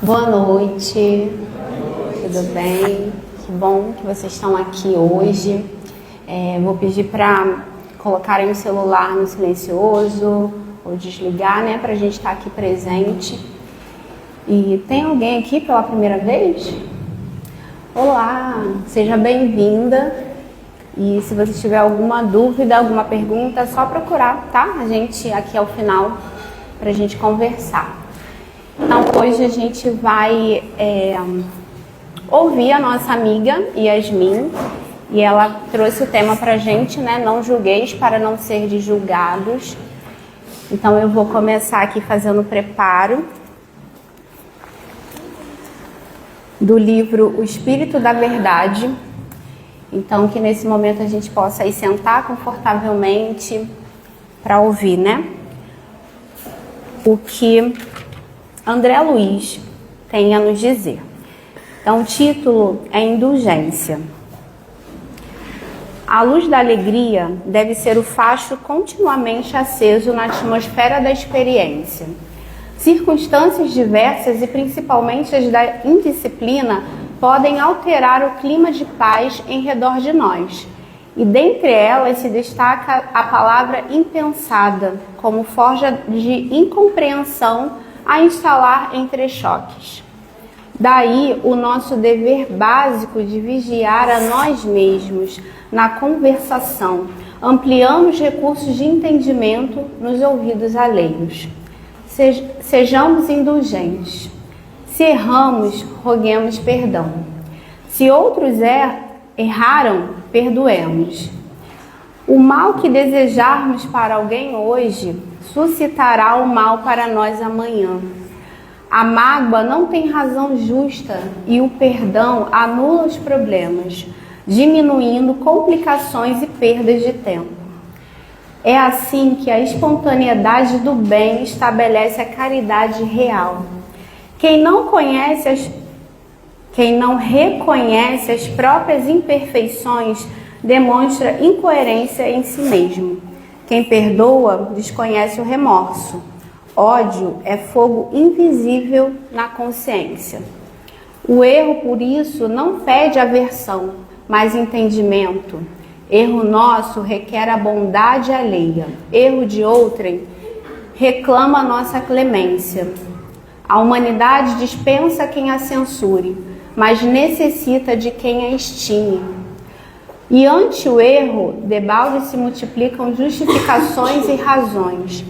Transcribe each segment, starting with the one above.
Boa noite, tudo bem? Que bom que vocês estão aqui hoje. Vou pedir para colocarem o celular no silencioso ou desligar, né, para a gente estar aqui presente. E tem alguém aqui pela primeira vez? Olá, seja bem-vinda. E se você tiver alguma dúvida, alguma pergunta, é só procurar, tá? A gente aqui ao final para a gente conversar. Então hoje a gente vai ouvir a nossa amiga Yasmin e ela trouxe o tema pra gente, né? Não julgueis para não ser julgados. Então eu vou começar aqui fazendo o preparo do livro O Espírito da Verdade. Então que nesse momento a gente possa aí sentar confortavelmente para ouvir, né? O que André Luiz tem a nos dizer. Então o título é Indulgência. A luz da alegria deve ser o facho continuamente aceso na atmosfera da experiência. Circunstâncias diversas e principalmente as da indisciplina podem alterar o clima de paz em redor de nós. E dentre elas se destaca a palavra impensada, como forja de incompreensão a instalar entre choques. Daí o nosso dever básico de vigiar a nós mesmos na conversação, ampliando os recursos de entendimento nos ouvidos alheios. Sejamos indulgentes. Se erramos, roguemos perdão. Se outros erraram, perdoemos. O mal que desejarmos para alguém hoje suscitará o mal para nós amanhã. A mágoa não tem razão justa e o perdão anula os problemas, diminuindo complicações e perdas de tempo. É assim que a espontaneidade do bem estabelece a caridade real. Quem não reconhece as próprias imperfeições demonstra incoerência em si mesmo. Quem perdoa desconhece o remorso. Ódio é fogo invisível na consciência. O erro, por isso, não pede aversão, mas entendimento. Erro nosso requer a bondade alheia. Erro de outrem reclama nossa clemência. A humanidade dispensa quem a censure, mas necessita de quem a estime. E ante o erro, debalde se multiplicam justificações e razões.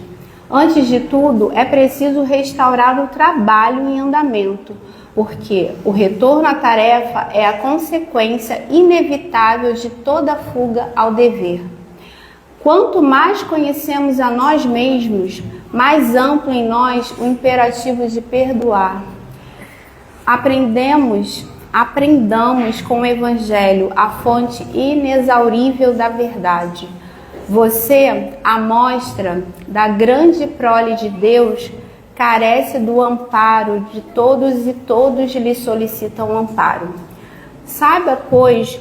Antes de tudo, é preciso restaurar o trabalho em andamento, porque o retorno à tarefa é a consequência inevitável de toda fuga ao dever. Quanto mais conhecemos a nós mesmos, mais amplo em nós o imperativo de perdoar. Aprendamos com o Evangelho, a fonte inexaurível da verdade. Você, a mostra da grande prole de Deus, carece do amparo de todos e todos lhe solicitam amparo. Saiba, pois,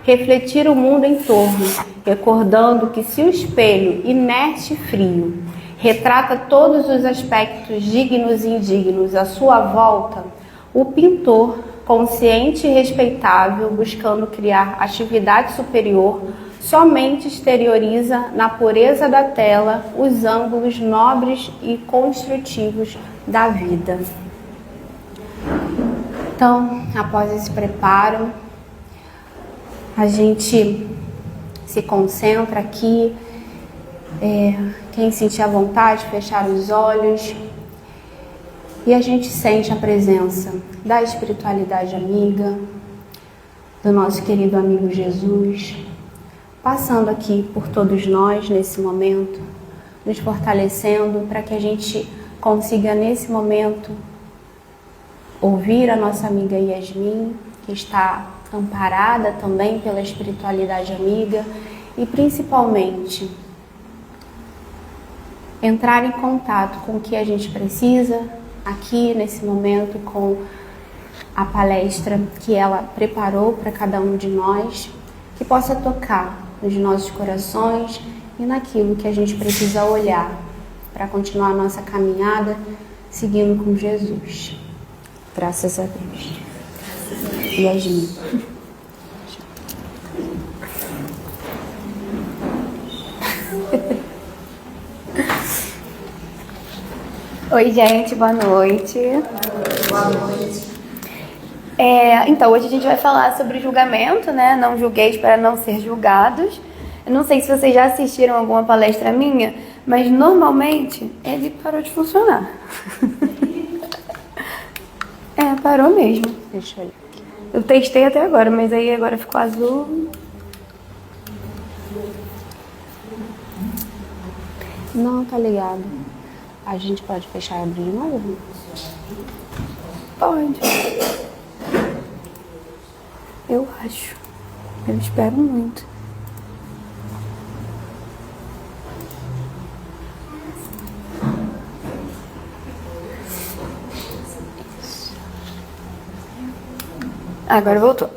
refletir o mundo em torno, recordando que se o espelho, inerte e frio, retrata todos os aspectos dignos e indignos à sua volta, o pintor, consciente e respeitável, buscando criar atividade superior, somente exterioriza na pureza da tela os ângulos nobres e construtivos da vida. Então, após esse preparo, a gente se concentra aqui. Quem sentir a vontade, fechar os olhos. E a gente sente a presença da espiritualidade amiga, do nosso querido amigo Jesus, passando aqui por todos nós nesse momento, nos fortalecendo para que a gente consiga nesse momento ouvir a nossa amiga Yasmin, que está amparada também pela espiritualidade amiga, e principalmente entrar em contato com o que a gente precisa aqui nesse momento, com a palestra que ela preparou para cada um de nós, que possa tocar nos nossos corações e naquilo que a gente precisa olhar para continuar a nossa caminhada seguindo com Jesus. Graças a Deus. Yasmin. Oi, gente, boa noite. Boa noite. Então, hoje a gente vai falar sobre julgamento, né? Não julgueis para não ser julgados. Eu não sei se vocês já assistiram alguma palestra minha, mas normalmente ele parou de funcionar. Parou mesmo. Deixa eu olhar. Eu testei até agora, mas aí agora ficou azul. Não, tá ligado. A gente pode fechar e abrir de novo? Pode. Eu acho. Eu espero muito. Agora voltou.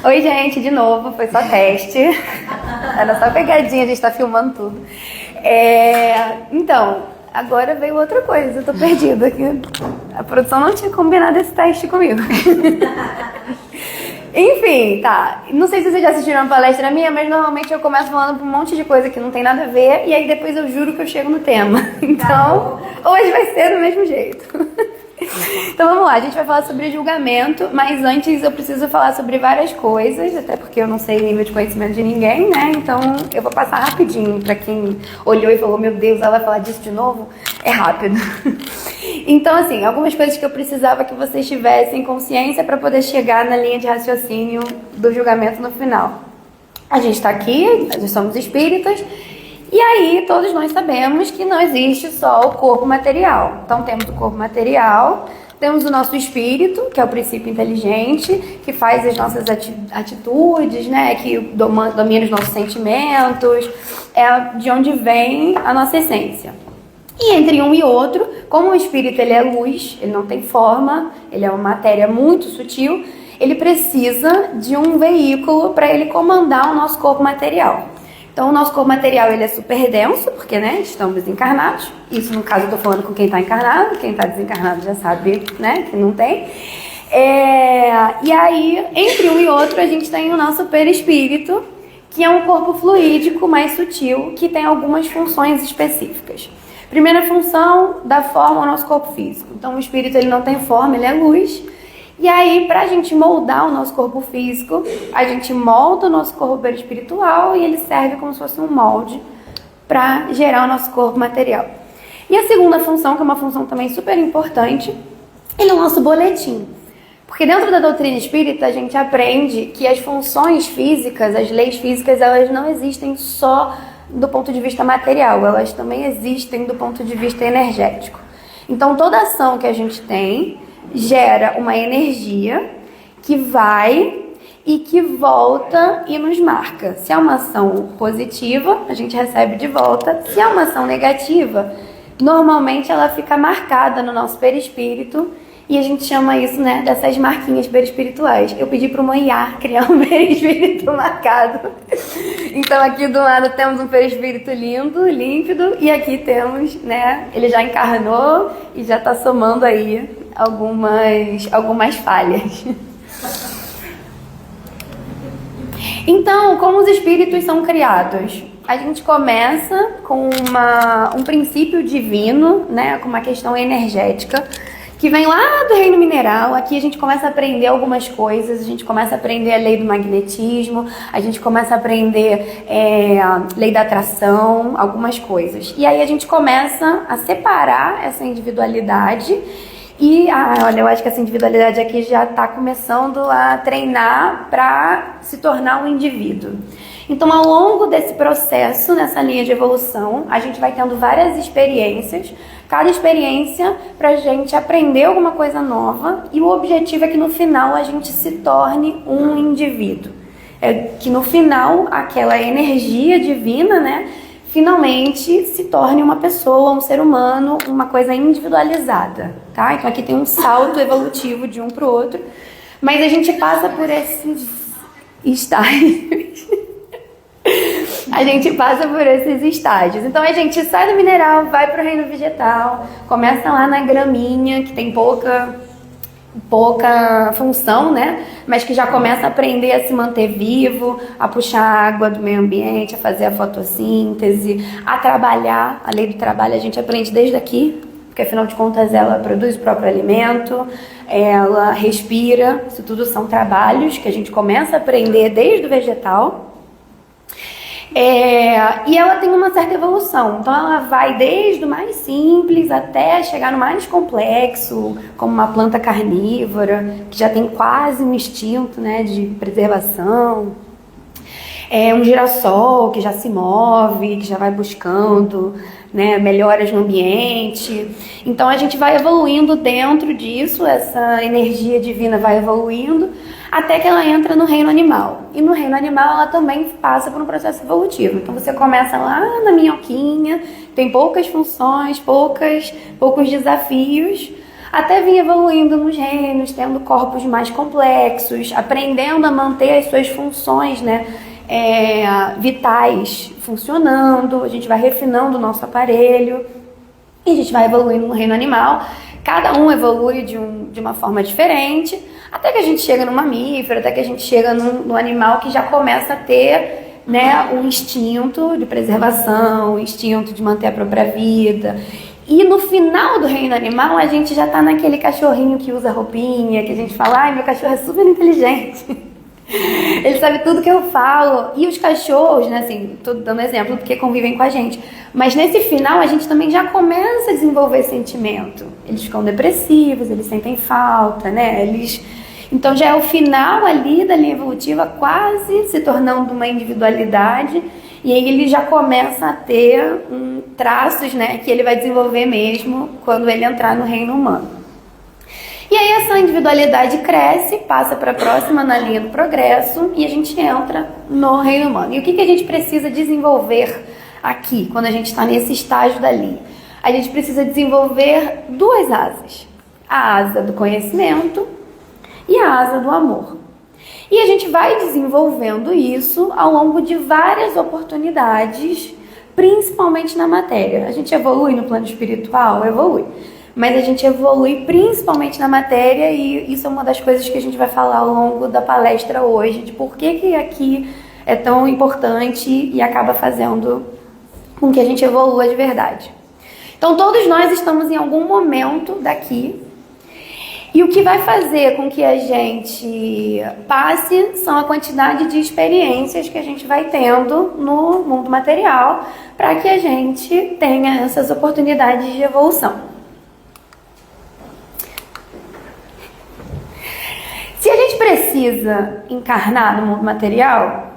Oi, gente, de novo, foi só teste. Era só pegadinha, a gente tá filmando tudo. Então, agora veio outra coisa, eu tô perdida aqui. A produção não tinha combinado esse teste comigo. Enfim, tá. Não sei se vocês já assistiram uma palestra minha, mas normalmente eu começo falando um monte de coisa que não tem nada a ver, e aí depois eu juro que eu chego no tema. Então, hoje vai ser do mesmo jeito. Então vamos lá, a gente vai falar sobre julgamento, mas antes eu preciso falar sobre várias coisas, até porque eu não sei o nível de conhecimento de ninguém, né? Então eu vou passar rapidinho pra quem olhou e falou, meu Deus, ela vai falar disso de novo? É rápido. Então assim, algumas coisas que eu precisava que vocês tivessem consciência para poder chegar na linha de raciocínio do julgamento no final. A gente tá aqui, nós somos espíritas, e aí, todos nós sabemos que não existe só o corpo material. Então, temos o corpo material, temos o nosso espírito, que é o princípio inteligente, que faz as nossas atitudes, né? Que domina os nossos sentimentos, é de onde vem a nossa essência. E entre um e outro, como o espírito ele é luz, ele não tem forma, ele é uma matéria muito sutil, ele precisa de um veículo para ele comandar o nosso corpo material. Então, o nosso corpo material ele é super denso, porque, né, estamos encarnados. Isso, no caso, eu tô falando com quem está encarnado. Quem está desencarnado já sabe, né, que não tem. E aí, entre um e outro, a gente tem o nosso perispírito, que é um corpo fluídico mais sutil, que tem algumas funções específicas. Primeira função, dá forma ao nosso corpo físico. Então, o espírito ele não tem forma, ele é luz. E aí, pra gente moldar o nosso corpo físico, a gente molda o nosso corpo perispiritual e ele serve como se fosse um molde para gerar o nosso corpo material. E a segunda função, que é uma função também super importante, ele é o nosso boletim. Porque dentro da doutrina espírita, a gente aprende que as funções físicas, as leis físicas, elas não existem só do ponto de vista material, elas também existem do ponto de vista energético. Então, toda ação que a gente tem gera uma energia que vai e que volta e nos marca. Se é uma ação positiva, a gente recebe de volta. Se é uma ação negativa, normalmente ela fica marcada no nosso perispírito e a gente chama isso, né, dessas marquinhas perispirituais. Eu pedi para uma IA criar um perispírito marcado. Então aqui do lado temos um perispírito lindo, límpido, e aqui temos, né, ele já encarnou e já está somando aí algumas falhas. Então, como os espíritos são criados? A gente começa com um princípio divino, né, com uma questão energética, que vem lá do reino mineral. Aqui a gente começa a aprender algumas coisas, a gente começa a aprender a lei do magnetismo, a gente começa a aprender a lei da atração, algumas coisas. E aí a gente começa a separar essa individualidade e, olha, eu acho que essa individualidade aqui já está começando a treinar para se tornar um indivíduo. Então, ao longo desse processo, nessa linha de evolução, a gente vai tendo várias experiências, cada experiência para a gente aprender alguma coisa nova, e o objetivo é que no final a gente se torne um indivíduo. É que no final, aquela energia divina, né, finalmente se torne uma pessoa, um ser humano, uma coisa individualizada, tá? Então aqui tem um salto evolutivo de um para o outro, mas a gente passa por esses estágios a gente passa por esses estágios. Então a gente sai do mineral, vai para o reino vegetal, começa lá na graminha, que tem pouca função, né? Mas que já começa a aprender a se manter vivo, a puxar água do meio ambiente, a fazer a fotossíntese, a trabalhar. A lei do trabalho a gente aprende desde aqui, porque afinal de contas ela produz o próprio alimento, ela respira. Isso tudo são trabalhos que a gente começa a aprender desde o vegetal. E ela tem uma certa evolução, então ela vai desde o mais simples até chegar no mais complexo, como uma planta carnívora, que já tem quase um instinto, né, de preservação. Um girassol que já se move, que já vai buscando, né, melhoras no ambiente. Então a gente vai evoluindo dentro disso, essa energia divina vai evoluindo, até que ela entra no reino animal. E no reino animal ela também passa por um processo evolutivo. Então você começa lá na minhoquinha, tem poucas funções, poucos desafios, até vir evoluindo nos reinos, tendo corpos mais complexos, aprendendo a manter as suas funções, né, vitais funcionando. A gente vai refinando o nosso aparelho e a gente vai evoluindo no reino animal. Cada um evolui de uma forma diferente, até que a gente chega no mamífero, até que a gente chega no animal que já começa a ter, né, um instinto de preservação, um instinto de manter a própria vida. E no final do reino animal, a gente já tá naquele cachorrinho que usa roupinha, que a gente fala, ai, meu cachorro é super inteligente. Ele sabe tudo que eu falo. E os cachorros, né, assim, tô dando exemplo porque convivem com a gente, mas nesse final a gente também já começa a desenvolver sentimento. Eles ficam depressivos, eles sentem falta, né? Então já é o final ali da linha evolutiva, quase se tornando uma individualidade. E aí ele já começa a ter traços, né, que ele vai desenvolver mesmo quando ele entrar no reino humano. E aí essa individualidade cresce, passa para a próxima na linha do progresso e a gente entra no reino humano. E o que a gente precisa desenvolver aqui, quando a gente está nesse estágio da linha? A gente precisa desenvolver duas asas. A asa do conhecimento e a asa do amor. E a gente vai desenvolvendo isso ao longo de várias oportunidades, principalmente na matéria. A gente evolui no plano espiritual? Evolui. Mas a gente evolui principalmente na matéria e isso é uma das coisas que a gente vai falar ao longo da palestra hoje, de por que aqui é tão importante e acaba fazendo com que a gente evolua de verdade. Então todos nós estamos em algum momento daqui e o que vai fazer com que a gente passe são a quantidade de experiências que a gente vai tendo no mundo material para que a gente tenha essas oportunidades de evolução. Se a gente precisa encarnar no mundo material,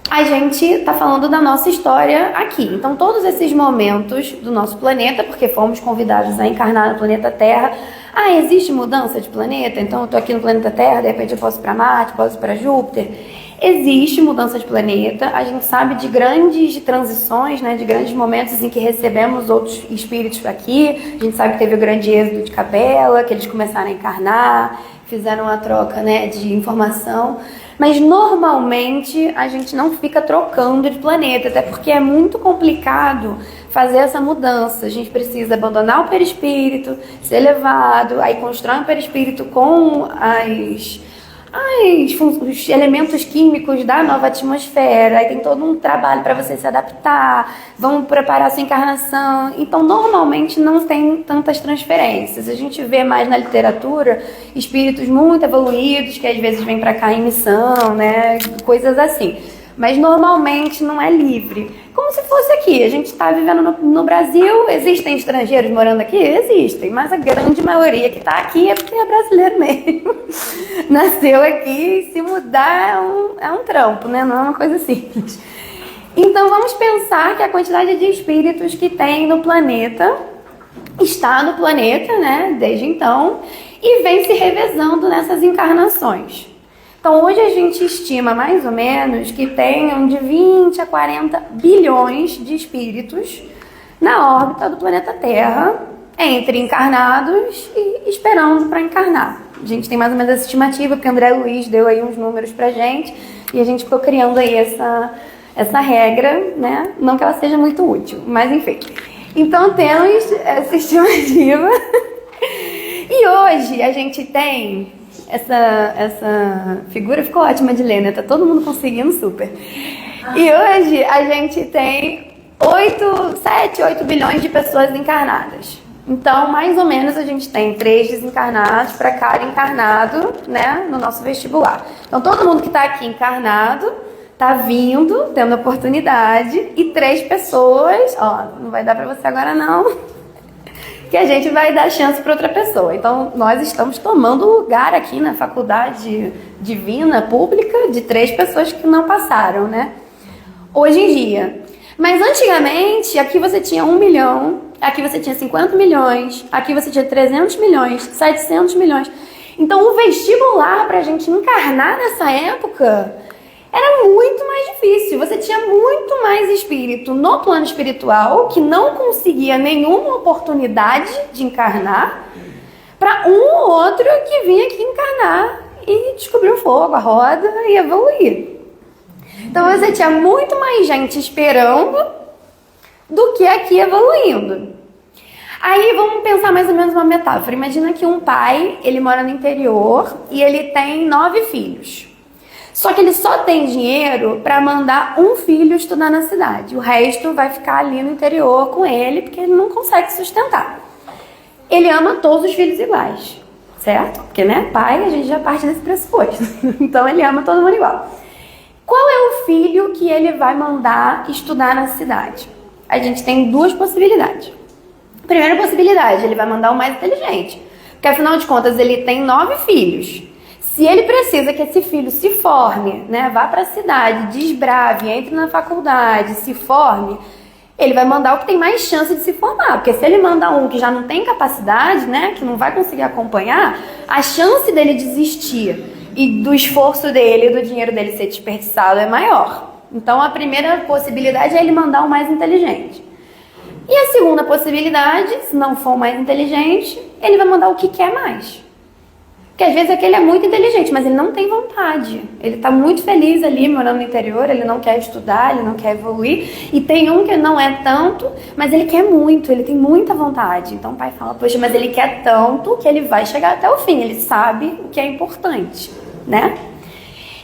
a gente está falando da nossa história aqui. Então, todos esses momentos do nosso planeta, porque fomos convidados a encarnar no planeta Terra. Existe mudança de planeta? Então, eu estou aqui no planeta Terra, de repente eu posso ir para Marte, posso ir para Júpiter. Existe mudança de planeta. A gente sabe de grandes transições, né, de grandes momentos em que recebemos outros espíritos aqui. A gente sabe que teve o grande êxodo de Capela, que eles começaram a encarnar, fizeram uma troca, né, de informação, mas normalmente a gente não fica trocando de planeta, até porque é muito complicado fazer essa mudança. A gente precisa abandonar o perispírito, ser elevado, aí constrói um perispírito com os elementos químicos da nova atmosfera, aí tem todo um trabalho para você se adaptar, vamos preparar a sua encarnação. Então, normalmente não tem tantas transferências. A gente vê mais na literatura espíritos muito evoluídos que às vezes vêm para cá em missão, né, coisas assim. Mas normalmente não é livre. Como se fosse aqui. A gente está vivendo no Brasil, existem estrangeiros morando aqui? Existem, mas a grande maioria que está aqui é porque é brasileiro mesmo. Nasceu aqui e se mudar é um trampo, né? Não é uma coisa simples. Então vamos pensar que a quantidade de espíritos que tem no planeta está no planeta, né? Desde então, e vem se revezando nessas encarnações. Então, hoje a gente estima mais ou menos que tenham de 20 a 40 bilhões de espíritos na órbita do planeta Terra, entre encarnados e esperando para encarnar. A gente tem mais ou menos essa estimativa, porque André Luiz deu aí uns números pra gente, e a gente ficou criando aí essa regra, né? Não que ela seja muito útil, mas enfim. Então temos essa estimativa. E hoje a gente tem essa figura, ficou ótima de ler, né? Tá todo mundo conseguindo super. E hoje a gente tem 7, 8 bilhões de pessoas encarnadas. Então, mais ou menos, a gente tem 3 desencarnados para cada encarnado, né, no nosso vestibular. Então, todo mundo que está aqui encarnado está vindo, tendo oportunidade, e 3 pessoas, ó, não vai dar para você agora não, que a gente vai dar chance para outra pessoa. Então, nós estamos tomando lugar aqui na faculdade divina, pública, de 3 pessoas que não passaram, né? Hoje em dia. Mas antigamente, aqui você tinha 1 milhão, aqui você tinha 50 milhões, aqui você tinha 300 milhões, 700 milhões. Então, o vestibular para a gente encarnar nessa época era muito mais difícil. Você tinha muito mais espírito no plano espiritual que não conseguia nenhuma oportunidade de encarnar para um ou outro que vinha aqui encarnar e descobrir o fogo, a roda e evoluir. Então você tinha muito mais gente esperando do que aqui evoluindo. Aí vamos pensar mais ou menos uma metáfora. Imagina que um pai, ele mora no interior e ele tem 9 filhos. Só que ele só tem dinheiro para mandar um filho estudar na cidade. O resto vai ficar ali no interior com ele, porque ele não consegue sustentar. Ele ama todos os filhos iguais, certo? Porque, né, pai, a gente já parte desse pressuposto. Então ele ama todo mundo igual. Qual é o filho que ele vai mandar estudar na cidade? A gente tem 2 possibilidades. Primeira possibilidade, ele vai mandar o mais inteligente. Porque afinal de contas ele tem 9 filhos. Se ele precisa que esse filho se forme, né, vá para a cidade, desbrave, entre na faculdade, se forme, ele vai mandar o que tem mais chance de se formar. Porque se ele mandar um que já não tem capacidade, né, que não vai conseguir acompanhar, a chance dele desistir e do esforço dele, do dinheiro dele ser desperdiçado é maior. Então a primeira possibilidade é ele mandar o mais inteligente. E a segunda possibilidade, se não for o mais inteligente, ele vai mandar o que quer mais. Porque às vezes aquele é muito inteligente, mas ele não tem vontade. Ele está muito feliz ali, morando no interior, ele não quer estudar, ele não quer evoluir. E tem um que não é tanto, mas ele quer muito, ele tem muita vontade. Então o pai fala, poxa, mas ele quer tanto que ele vai chegar até o fim, ele sabe o que é importante, né?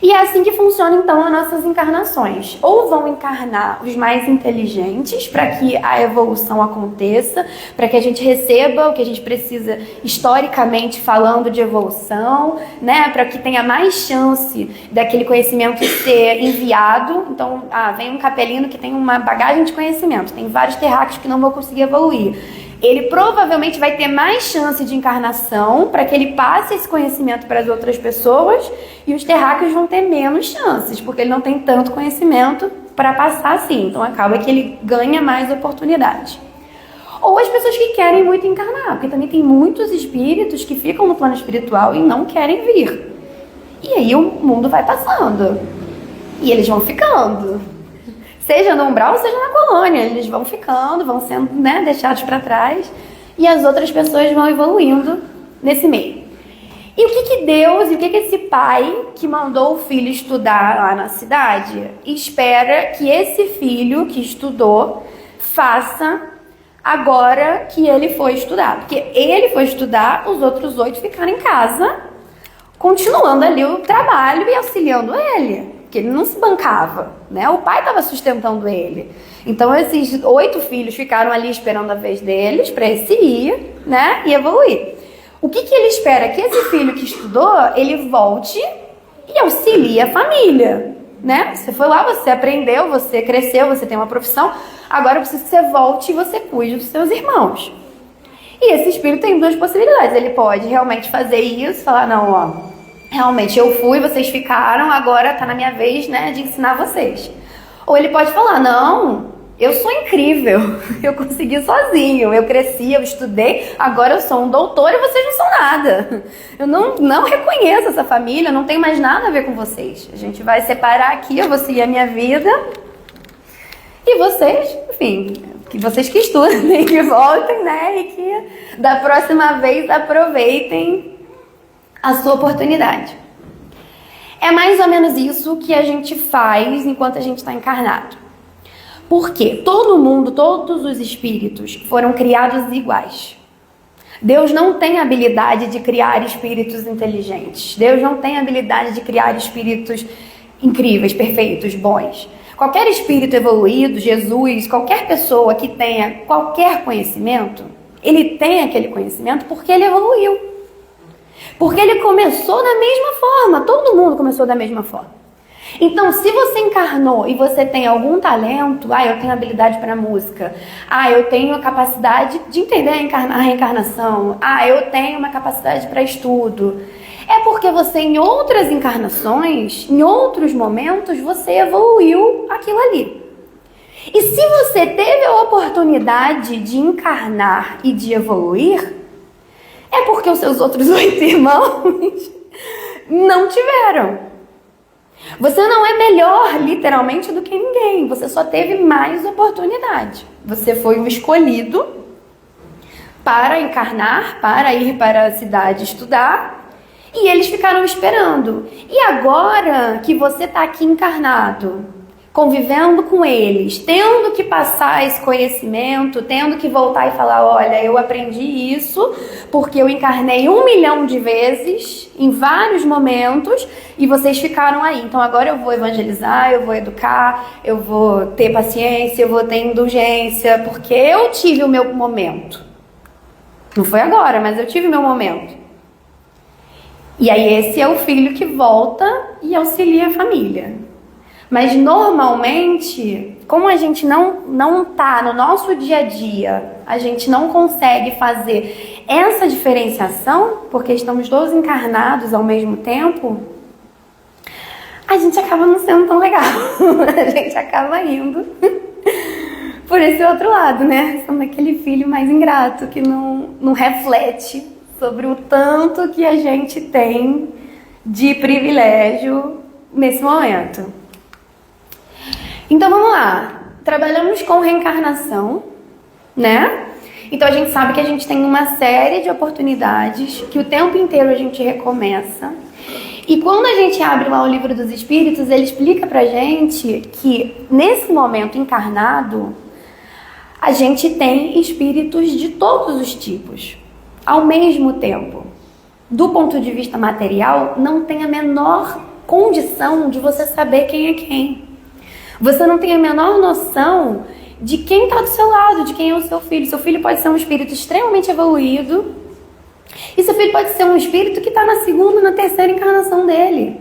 E é assim que funciona então as nossas encarnações. Ou vão encarnar os mais inteligentes para que a evolução aconteça, para que a gente receba o que a gente precisa historicamente falando de evolução, né? Para que tenha mais chance daquele conhecimento ser enviado. Então, vem um capelino que tem uma bagagem de conhecimento, tem vários terráqueos que não vão conseguir evoluir. Ele provavelmente vai ter mais chance de encarnação para que ele passe esse conhecimento para as outras pessoas, e os terráqueos vão ter menos chances, porque ele não tem tanto conhecimento para passar assim. Então acaba que ele ganha mais oportunidade. Ou as pessoas que querem muito encarnar, porque também tem muitos espíritos que ficam no plano espiritual e não querem vir. E aí o mundo vai passando. E eles vão ficando. Seja no umbral, seja na colônia, eles vão ficando, vão sendo, né, deixados para trás, e as outras pessoas vão evoluindo nesse meio. E o que Deus, e o que esse pai que mandou o filho estudar lá na cidade espera que esse filho que estudou faça agora que ele foi estudar? Porque ele foi estudar, os outros 8 ficaram em casa, continuando ali o trabalho e auxiliando ele. Porque ele não se bancava, né? O pai estava sustentando ele. Então esses 8 filhos ficaram ali esperando a vez deles para esse ir, né? E evoluir. O que ele espera? Que esse filho que estudou, ele volte e auxilie a família, né? Você foi lá, você aprendeu, você cresceu, você tem uma profissão, agora precisa que você volte e você cuide dos seus irmãos. E esse espírito tem 2 possibilidades. Ele pode realmente fazer isso, falar, não, ó, realmente eu fui, vocês ficaram, agora tá na minha vez, né, de ensinar vocês. Ou ele pode falar, não, eu sou incrível, eu consegui sozinho, eu cresci, eu estudei, agora eu sou um doutor e vocês não são nada. Eu não reconheço essa família, não tenho mais nada a ver com vocês. A gente vai separar aqui, eu vou seguir a minha vida. E vocês, enfim, que vocês que estudem, que voltem, né, e que da próxima vez aproveitem a sua oportunidade. É mais ou menos isso que a gente faz enquanto a gente está encarnado. Por quê? Todo mundo, todos os espíritos foram criados iguais. Deus não tem habilidade de criar espíritos inteligentes. Deus não tem habilidade de criar espíritos incríveis, perfeitos, bons. Qualquer espírito evoluído, Jesus, qualquer pessoa que tenha qualquer conhecimento, ele tem aquele conhecimento porque ele evoluiu. Porque ele começou da mesma forma. Todo mundo começou da mesma forma. Então, se você encarnou e você tem algum talento, eu tenho habilidade para música, eu tenho a capacidade de entender a reencarnação, eu tenho uma capacidade para estudo, é porque você em outras encarnações, em outros momentos, você evoluiu aquilo ali. E se você teve a oportunidade de encarnar e de evoluir, é porque os seus outros 8 irmãos não tiveram. Você não é melhor, literalmente, do que ninguém. Você só teve mais oportunidade. Você foi o escolhido para encarnar, para ir para a cidade estudar. E eles ficaram esperando. E agora que você está aqui encarnado, convivendo com eles, tendo que passar esse conhecimento, tendo que voltar e falar, olha, eu aprendi isso porque eu encarnei 1 milhão de vezes, em vários momentos, e vocês ficaram aí. Então agora eu vou evangelizar, eu vou educar, eu vou ter paciência, eu vou ter indulgência, porque eu tive o meu momento. Não foi agora, mas eu tive o meu momento. E aí esse é o filho que volta e auxilia a família. Mas normalmente, como a gente não tá no nosso dia a dia, a gente não consegue fazer essa diferenciação, porque estamos todos encarnados ao mesmo tempo, a gente acaba não sendo tão legal. A gente acaba indo por esse outro lado, né? Sendo aquele filho mais ingrato, que não reflete sobre o tanto que a gente tem de privilégio nesse momento. Então vamos lá, trabalhamos com reencarnação, né? Então a gente sabe que a gente tem uma série de oportunidades, que o tempo inteiro a gente recomeça. E quando a gente abre lá o Livro dos Espíritos, ele explica pra gente que nesse momento encarnado, a gente tem espíritos de todos os tipos, ao mesmo tempo. Do ponto de vista material, não tem a menor condição de você saber quem é quem. Você não tem a menor noção de quem está do seu lado, de quem é o seu filho. Seu filho pode ser um espírito extremamente evoluído e seu filho pode ser um espírito que está na segunda, na terceira encarnação dele.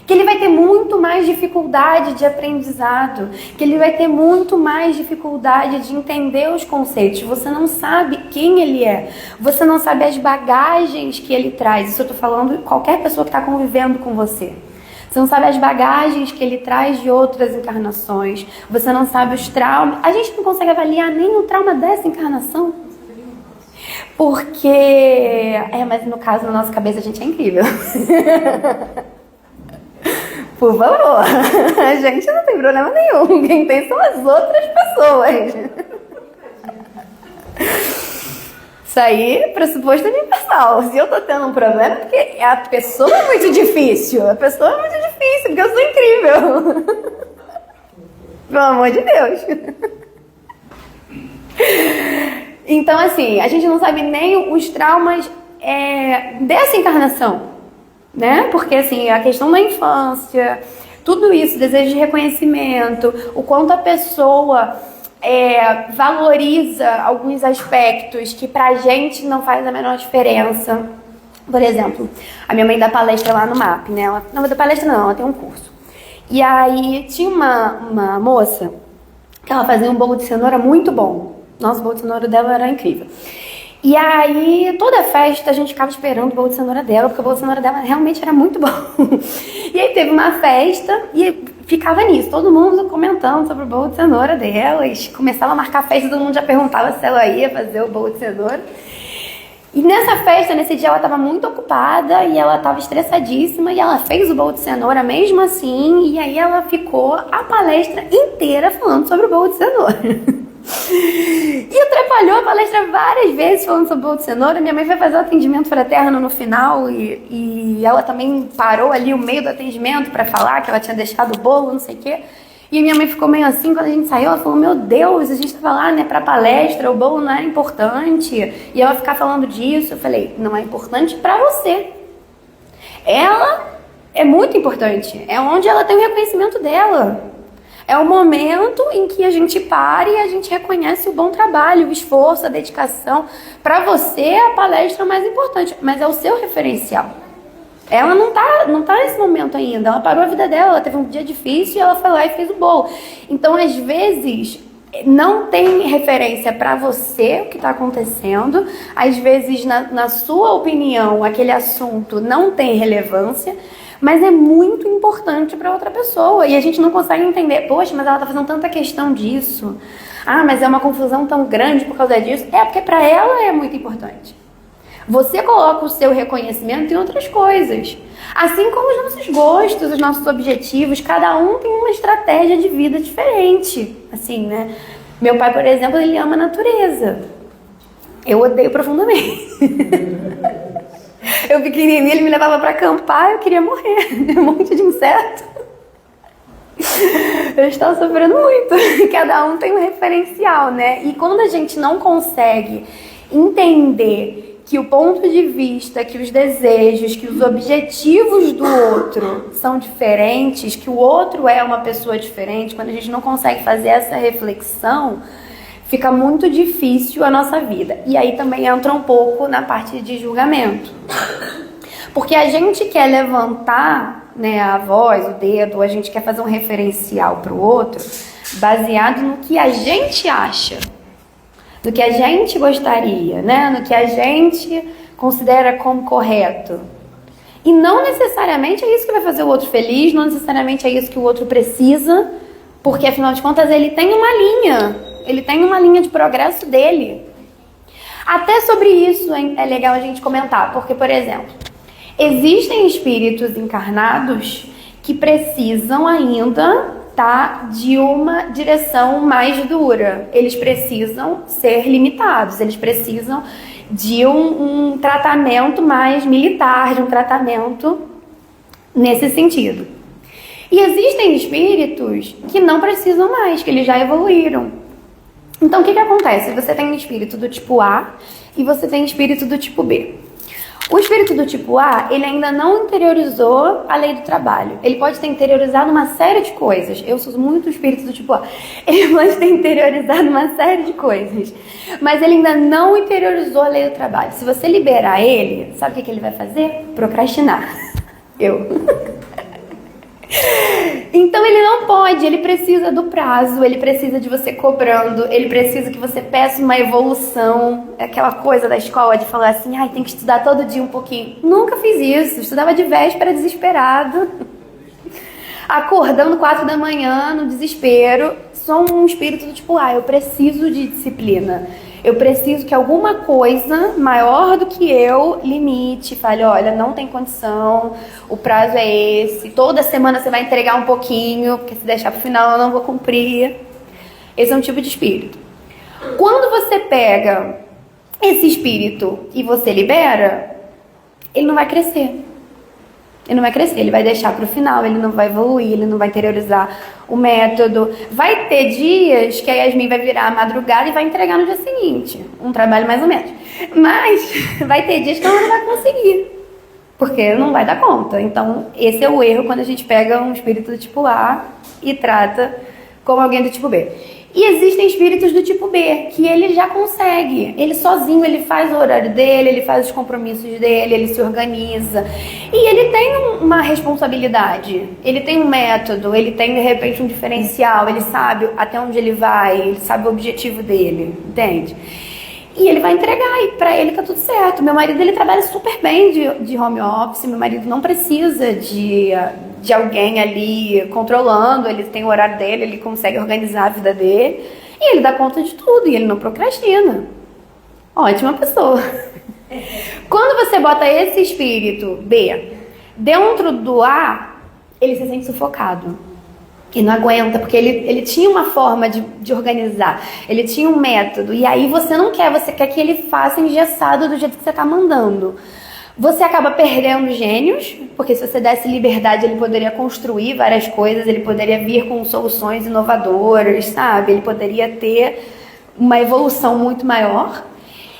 Que ele vai ter muito mais dificuldade de aprendizado, que ele vai ter muito mais dificuldade de entender os conceitos. Você não sabe quem ele é, você não sabe as bagagens que ele traz. Isso eu estou falando de qualquer pessoa que está convivendo com você. Você não sabe as bagagens que ele traz de outras encarnações. Você não sabe os traumas. A gente não consegue avaliar nem o trauma dessa encarnação. Porque... mas no caso, na nossa cabeça, a gente é incrível. Por favor. A gente não tem problema nenhum. Quem tem são as outras pessoas. Isso aí é pressuposto universal. Se eu tô tendo um problema, é porque a pessoa é muito difícil. A pessoa é muito difícil, porque eu sou incrível. Pelo amor de Deus. Então, assim, a gente não sabe nem os traumas dessa encarnação, né? Porque, assim, a questão da infância, tudo isso, desejo de reconhecimento, o quanto a pessoa... valoriza alguns aspectos que pra gente não faz a menor diferença. Por exemplo, a minha mãe dá palestra lá no MAP, né? Ela não dá palestra não, ela tem um curso. E aí tinha uma moça que ela fazia um bolo de cenoura muito bom. Nossa, o bolo de cenoura dela era incrível. E aí, toda festa a gente ficava esperando o bolo de cenoura dela, porque o bolo de cenoura dela realmente era muito bom. E aí teve uma festa e ficava nisso, todo mundo comentando sobre o bolo de cenoura dela, e começava a marcar festa, todo mundo já perguntava se ela ia fazer o bolo de cenoura. E nessa festa, nesse dia, ela estava muito ocupada e ela estava estressadíssima e ela fez o bolo de cenoura mesmo assim, e aí ela ficou a palestra inteira falando sobre o bolo de cenoura. E atrapalhou a palestra várias vezes falando sobre bolo de cenoura. Minha mãe foi fazer o atendimento fraterno no final e ela também parou ali o meio do atendimento para falar que ela tinha deixado o bolo, não sei o quê. E minha mãe ficou meio assim, quando a gente saiu, ela falou, meu Deus, a gente tava lá, né, pra palestra, o bolo não era importante. E ela ficar falando disso, eu falei, não é importante pra você. Ela é muito importante, é onde ela tem o reconhecimento dela. É o momento em que a gente para e a gente reconhece o bom trabalho, o esforço, a dedicação. Pra você, a palestra é mais importante, mas é o seu referencial. Ela não tá nesse momento ainda, ela parou a vida dela, ela teve um dia difícil e ela foi lá e fez o bolo. Então, às vezes, não tem referência para você o que está acontecendo, às vezes, na sua opinião, aquele assunto não tem relevância, mas é muito importante para outra pessoa e a gente não consegue entender, poxa, mas ela tá fazendo tanta questão disso, mas é uma confusão tão grande por causa disso, porque para ela é muito importante. Você coloca o seu reconhecimento em outras coisas. Assim como os nossos gostos, os nossos objetivos, cada um tem uma estratégia de vida diferente. Assim, né? Meu pai, por exemplo, ele ama a natureza. Eu odeio profundamente. Eu pequenininha, ele me levava para acampar, eu queria morrer. Um monte de inseto. Eu estava sofrendo muito. Cada um tem um referencial, né? E quando a gente não consegue entender que o ponto de vista, que os desejos, que os objetivos do outro são diferentes, que o outro é uma pessoa diferente, quando a gente não consegue fazer essa reflexão, fica muito difícil a nossa vida. E aí também entra um pouco na parte de julgamento. Porque a gente quer levantar, né, a voz, o dedo, a gente quer fazer um referencial para o outro, baseado no que a gente acha, do que a gente gostaria, né? No que a gente considera como correto. E não necessariamente é isso que vai fazer o outro feliz, não necessariamente é isso que o outro precisa, porque afinal de contas ele tem uma linha de progresso dele. Até sobre isso é legal a gente comentar, porque, por exemplo, existem espíritos encarnados que precisam ainda de uma direção mais dura. Eles precisam ser limitados, eles precisam de um tratamento mais militar, de um tratamento nesse sentido. E existem espíritos que não precisam mais, que eles já evoluíram. Então, o que acontece? Você tem um espírito do tipo A e você tem um espírito do tipo B. O espírito do tipo A, ele ainda não interiorizou a lei do trabalho. Ele pode ter interiorizado uma série de coisas. Eu sou muito espírito do tipo A. Ele pode ter interiorizado uma série de coisas. Mas ele ainda não interiorizou a lei do trabalho. Se você liberar ele, sabe o que ele vai fazer? Procrastinar. Então ele não pode, ele precisa do prazo, ele precisa de você cobrando, ele precisa que você peça uma evolução, aquela coisa da escola de falar assim, tem que estudar todo dia um pouquinho. Nunca fiz isso, estudava de véspera desesperado, acordando 4 da manhã no desespero. Sou um espírito do tipo, eu preciso de disciplina. Eu preciso que alguma coisa maior do que eu limite, fale, olha, não tem condição, o prazo é esse, toda semana você vai entregar um pouquinho, porque se deixar pro final eu não vou cumprir. Esse é um tipo de espírito. Quando você pega esse espírito e você libera, ele não vai crescer. Ele não vai crescer, ele vai deixar para o final, ele não vai evoluir, ele não vai interiorizar o método. Vai ter dias que a Yasmin vai virar a madrugada e vai entregar no dia seguinte. Um trabalho mais ou menos. Mas vai ter dias que ela não vai conseguir, porque não vai dar conta. Então, esse é o erro quando a gente pega um espírito do tipo A e trata como alguém do tipo B. E existem espíritos do tipo B, que ele já consegue. Ele sozinho, ele faz o horário dele, ele faz os compromissos dele, ele se organiza. E ele tem uma responsabilidade, ele tem um método, ele tem, de repente, um diferencial, ele sabe até onde ele vai, ele sabe o objetivo dele, entende? E ele vai entregar, e pra ele tá tudo certo. Meu marido, ele trabalha super bem de home office, meu marido não precisa de alguém ali controlando, ele tem o horário dele, ele consegue organizar a vida dele, e ele dá conta de tudo, e ele não procrastina. Ótima pessoa. Quando você bota esse espírito B dentro do A, ele se sente sufocado. E não aguenta, porque ele tinha uma forma de organizar, ele tinha um método, e aí você não quer, você quer que ele faça engessado do jeito que você tá mandando. Você acaba perdendo gênios, porque se você desse liberdade, ele poderia construir várias coisas, ele poderia vir com soluções inovadoras, sabe? Ele poderia ter uma evolução muito maior.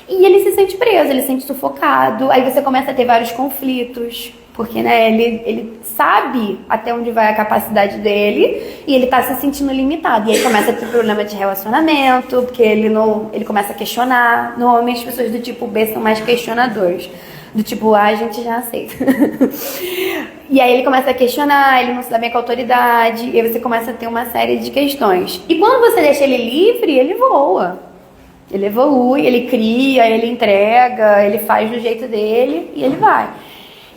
E ele se sente preso, ele se sente sufocado, aí você começa a ter vários conflitos, porque né, ele sabe até onde vai a capacidade dele e ele tá se sentindo limitado. E aí começa a ter problema de relacionamento, porque ele começa a questionar. Normalmente as pessoas do tipo B são mais questionadores. Do tipo A, a gente já aceita. E aí ele começa a questionar, ele não se dá bem com a autoridade, e aí você começa a ter uma série de questões. E quando você deixa ele livre, ele voa. Ele evolui, ele cria, ele entrega, ele faz do jeito dele e ele vai.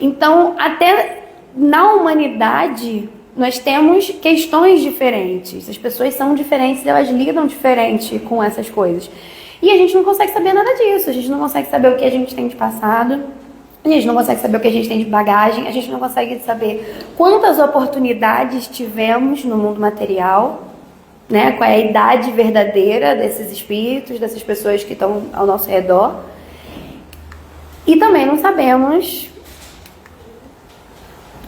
Então, até na humanidade, nós temos questões diferentes. As pessoas são diferentes, elas lidam diferente com essas coisas. E a gente não consegue saber nada disso. A gente não consegue saber o que a gente tem de passado. A gente não consegue saber o que a gente tem de bagagem. A gente não consegue saber quantas oportunidades tivemos no mundo material. Né, qual é a idade verdadeira desses espíritos, dessas pessoas que estão ao nosso redor. E também não sabemos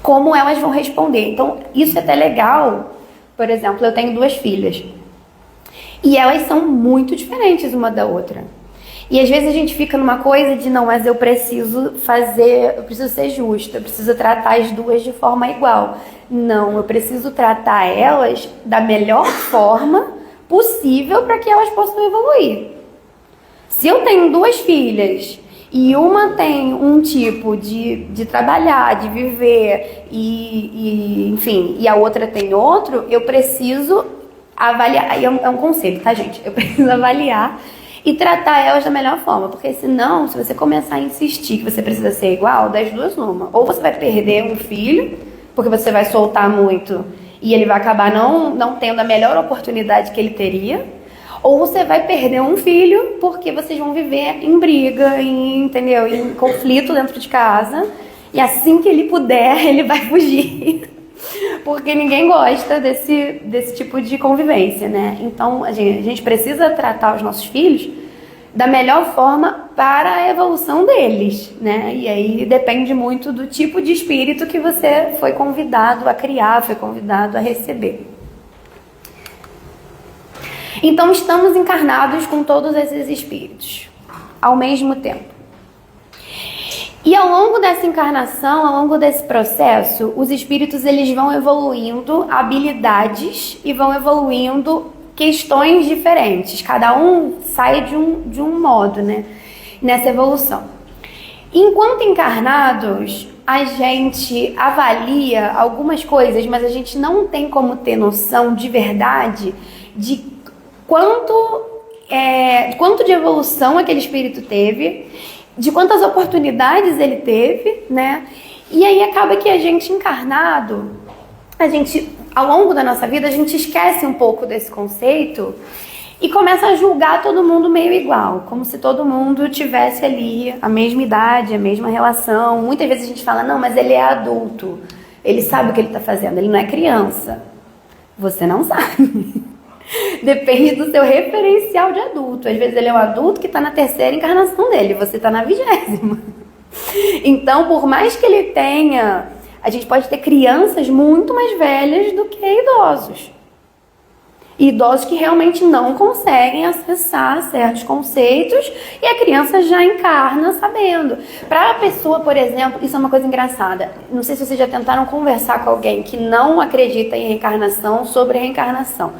como elas vão responder. Então, isso é até legal. Por exemplo, eu tenho 2 filhas. E elas são muito diferentes uma da outra. E às vezes a gente fica numa coisa de, não, mas eu preciso ser justa, eu preciso tratar as duas de forma igual. Não, eu preciso tratar elas da melhor forma possível para que elas possam evoluir. Se eu tenho 2 filhas e uma tem um tipo de trabalhar, de viver, enfim, e a outra tem outro, eu preciso avaliar, é um conselho, tá, gente? Eu preciso avaliar e tratar elas da melhor forma, porque senão, se você começar a insistir que você precisa ser igual, das duas uma. Ou você vai perder um filho, porque você vai soltar muito e ele vai acabar não tendo a melhor oportunidade que ele teria, ou você vai perder um filho porque vocês vão viver em briga, entendeu? Em conflito dentro de casa, e assim que ele puder, ele vai fugir. Porque ninguém gosta desse tipo de convivência, né? Então, a gente precisa tratar os nossos filhos da melhor forma para a evolução deles, né? E aí depende muito do tipo de espírito que você foi convidado a criar, foi convidado a receber. Então, estamos encarnados com todos esses espíritos, ao mesmo tempo. E ao longo dessa encarnação, ao longo desse processo, os espíritos eles vão evoluindo habilidades e vão evoluindo questões diferentes. Cada um sai de um modo, né? Nessa evolução. Enquanto encarnados, a gente avalia algumas coisas, mas a gente não tem como ter noção de verdade de quanto de evolução aquele espírito teve, de quantas oportunidades ele teve, né? E aí acaba que a gente encarnado, ao longo da nossa vida, a gente esquece um pouco desse conceito e começa a julgar todo mundo meio igual, como se todo mundo tivesse ali a mesma idade, a mesma relação. Muitas vezes a gente fala, não, mas ele é adulto, ele sabe o que ele está fazendo, ele não é criança. Você não sabe. Depende do seu referencial de adulto. Às vezes ele é um adulto que está na 3ª encarnação dele, você está na 20ª. Então, por mais que ele tenha, a gente pode ter crianças muito mais velhas do que idosos. Idosos que realmente não conseguem acessar certos conceitos e a criança já encarna sabendo. Para a pessoa, por exemplo, isso é uma coisa engraçada. Não sei se vocês já tentaram conversar com alguém que não acredita em reencarnação sobre reencarnação.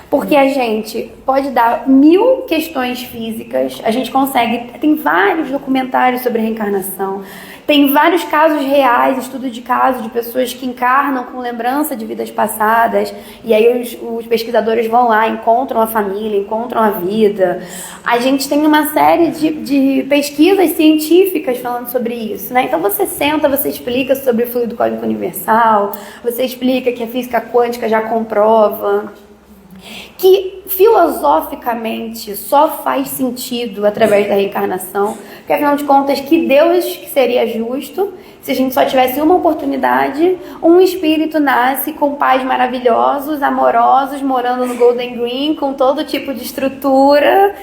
Porque a gente pode dar 1000 questões físicas, a gente consegue, tem vários documentários sobre reencarnação, tem vários casos reais, estudo de casos de pessoas que encarnam com lembrança de vidas passadas, e aí os pesquisadores vão lá, encontram a família, encontram a vida. A gente tem uma série de pesquisas científicas falando sobre isso, né? Então você senta, você explica sobre o fluido cósmico universal, você explica que a física quântica já comprova que filosoficamente só faz sentido através da reencarnação. Porque afinal de contas, que Deus que seria justo se a gente só tivesse uma oportunidade, um espírito nasce com pais maravilhosos, amorosos, morando no Golden Green, com todo tipo de estrutura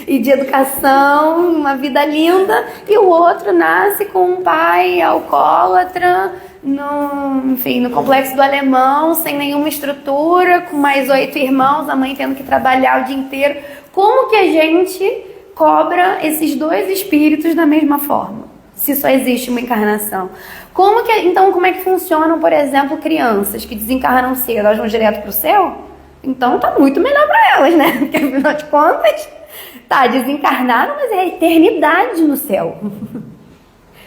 e de educação, uma vida linda, e o outro nasce com um pai alcoólatra, no Complexo do Alemão, sem nenhuma estrutura, com mais 8 irmãos, a mãe tendo que trabalhar o dia inteiro. Como que a gente cobra esses dois espíritos da mesma forma? Se só existe uma encarnação. Então, como é que funcionam, por exemplo, crianças que desencarnam cedo? Elas vão direto para o céu? Então tá muito melhor para elas, né? Porque afinal de contas, desencarnaram, mas é a eternidade no céu.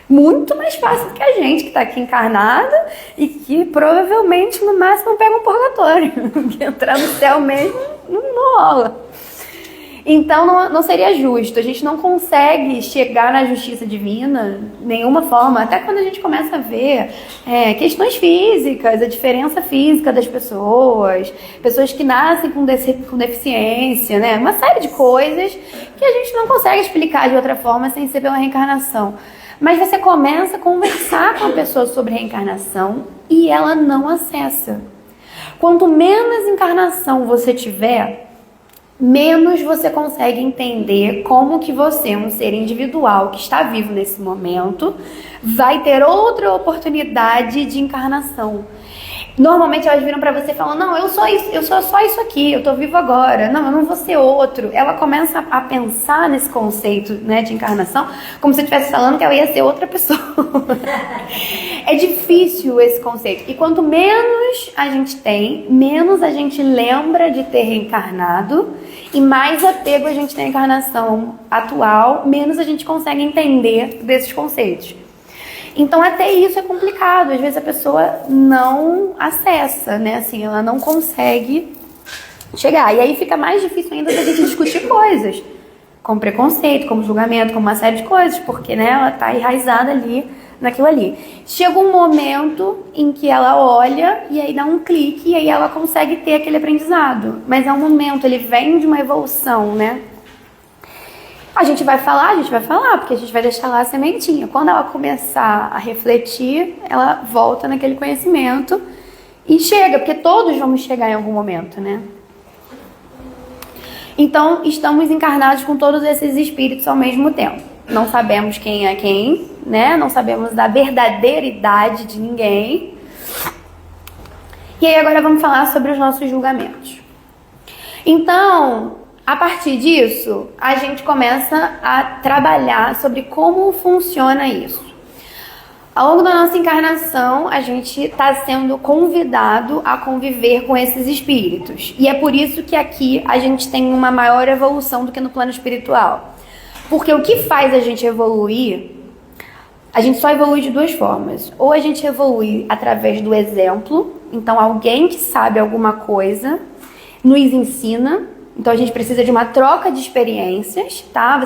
Muito mais fácil do que a gente que está aqui encarnada e que provavelmente no máximo pega um purgatório. Porque entrar no céu mesmo não rola. Então não seria justo, a gente não consegue chegar na justiça divina de nenhuma forma, até quando a gente começa a ver questões físicas, a diferença física das pessoas que nascem com deficiência, né? Uma série de coisas que a gente não consegue explicar de outra forma sem ser pela reencarnação. Mas você começa a conversar com a pessoa sobre reencarnação e ela não acessa. Quanto menos encarnação você tiver, menos você consegue entender como que você, um ser individual que está vivo nesse momento, vai ter outra oportunidade de encarnação. Normalmente elas viram pra você e falam, não, eu sou só isso aqui, eu tô vivo agora, não, eu não vou ser outro. Ela começa a pensar nesse conceito, né, de encarnação, como se estivesse falando que ela ia ser outra pessoa. É difícil esse conceito. E quanto menos a gente tem, menos a gente lembra de ter reencarnado e mais apego a gente tem à encarnação atual, menos a gente consegue entender desses conceitos. Então até isso é complicado, às vezes a pessoa não acessa, né, assim, ela não consegue chegar. E aí fica mais difícil ainda da gente discutir coisas, como preconceito, como julgamento, como uma série de coisas, porque, né, ela tá enraizada ali, naquilo ali. Chega um momento em que ela olha e aí dá um clique e aí ela consegue ter aquele aprendizado. Mas é um momento, ele vem de uma evolução, né? A gente vai falar, porque a gente vai deixar lá a sementinha. Quando ela começar a refletir, ela volta naquele conhecimento e chega, porque todos vamos chegar em algum momento, né? Então, estamos encarnados com todos esses espíritos ao mesmo tempo. Não sabemos quem é quem, né? Não sabemos da verdadeira idade de ninguém. E aí agora vamos falar sobre os nossos julgamentos. Então, a partir disso, a gente começa a trabalhar sobre como funciona isso. Ao longo da nossa encarnação, a gente está sendo convidado a conviver com esses espíritos. E é por isso que aqui a gente tem uma maior evolução do que no plano espiritual. Porque o que faz a gente evoluir, a gente só evolui de duas formas. Ou a gente evolui através do exemplo, então alguém que sabe alguma coisa nos ensina. Então a gente precisa de uma troca de experiências, tá?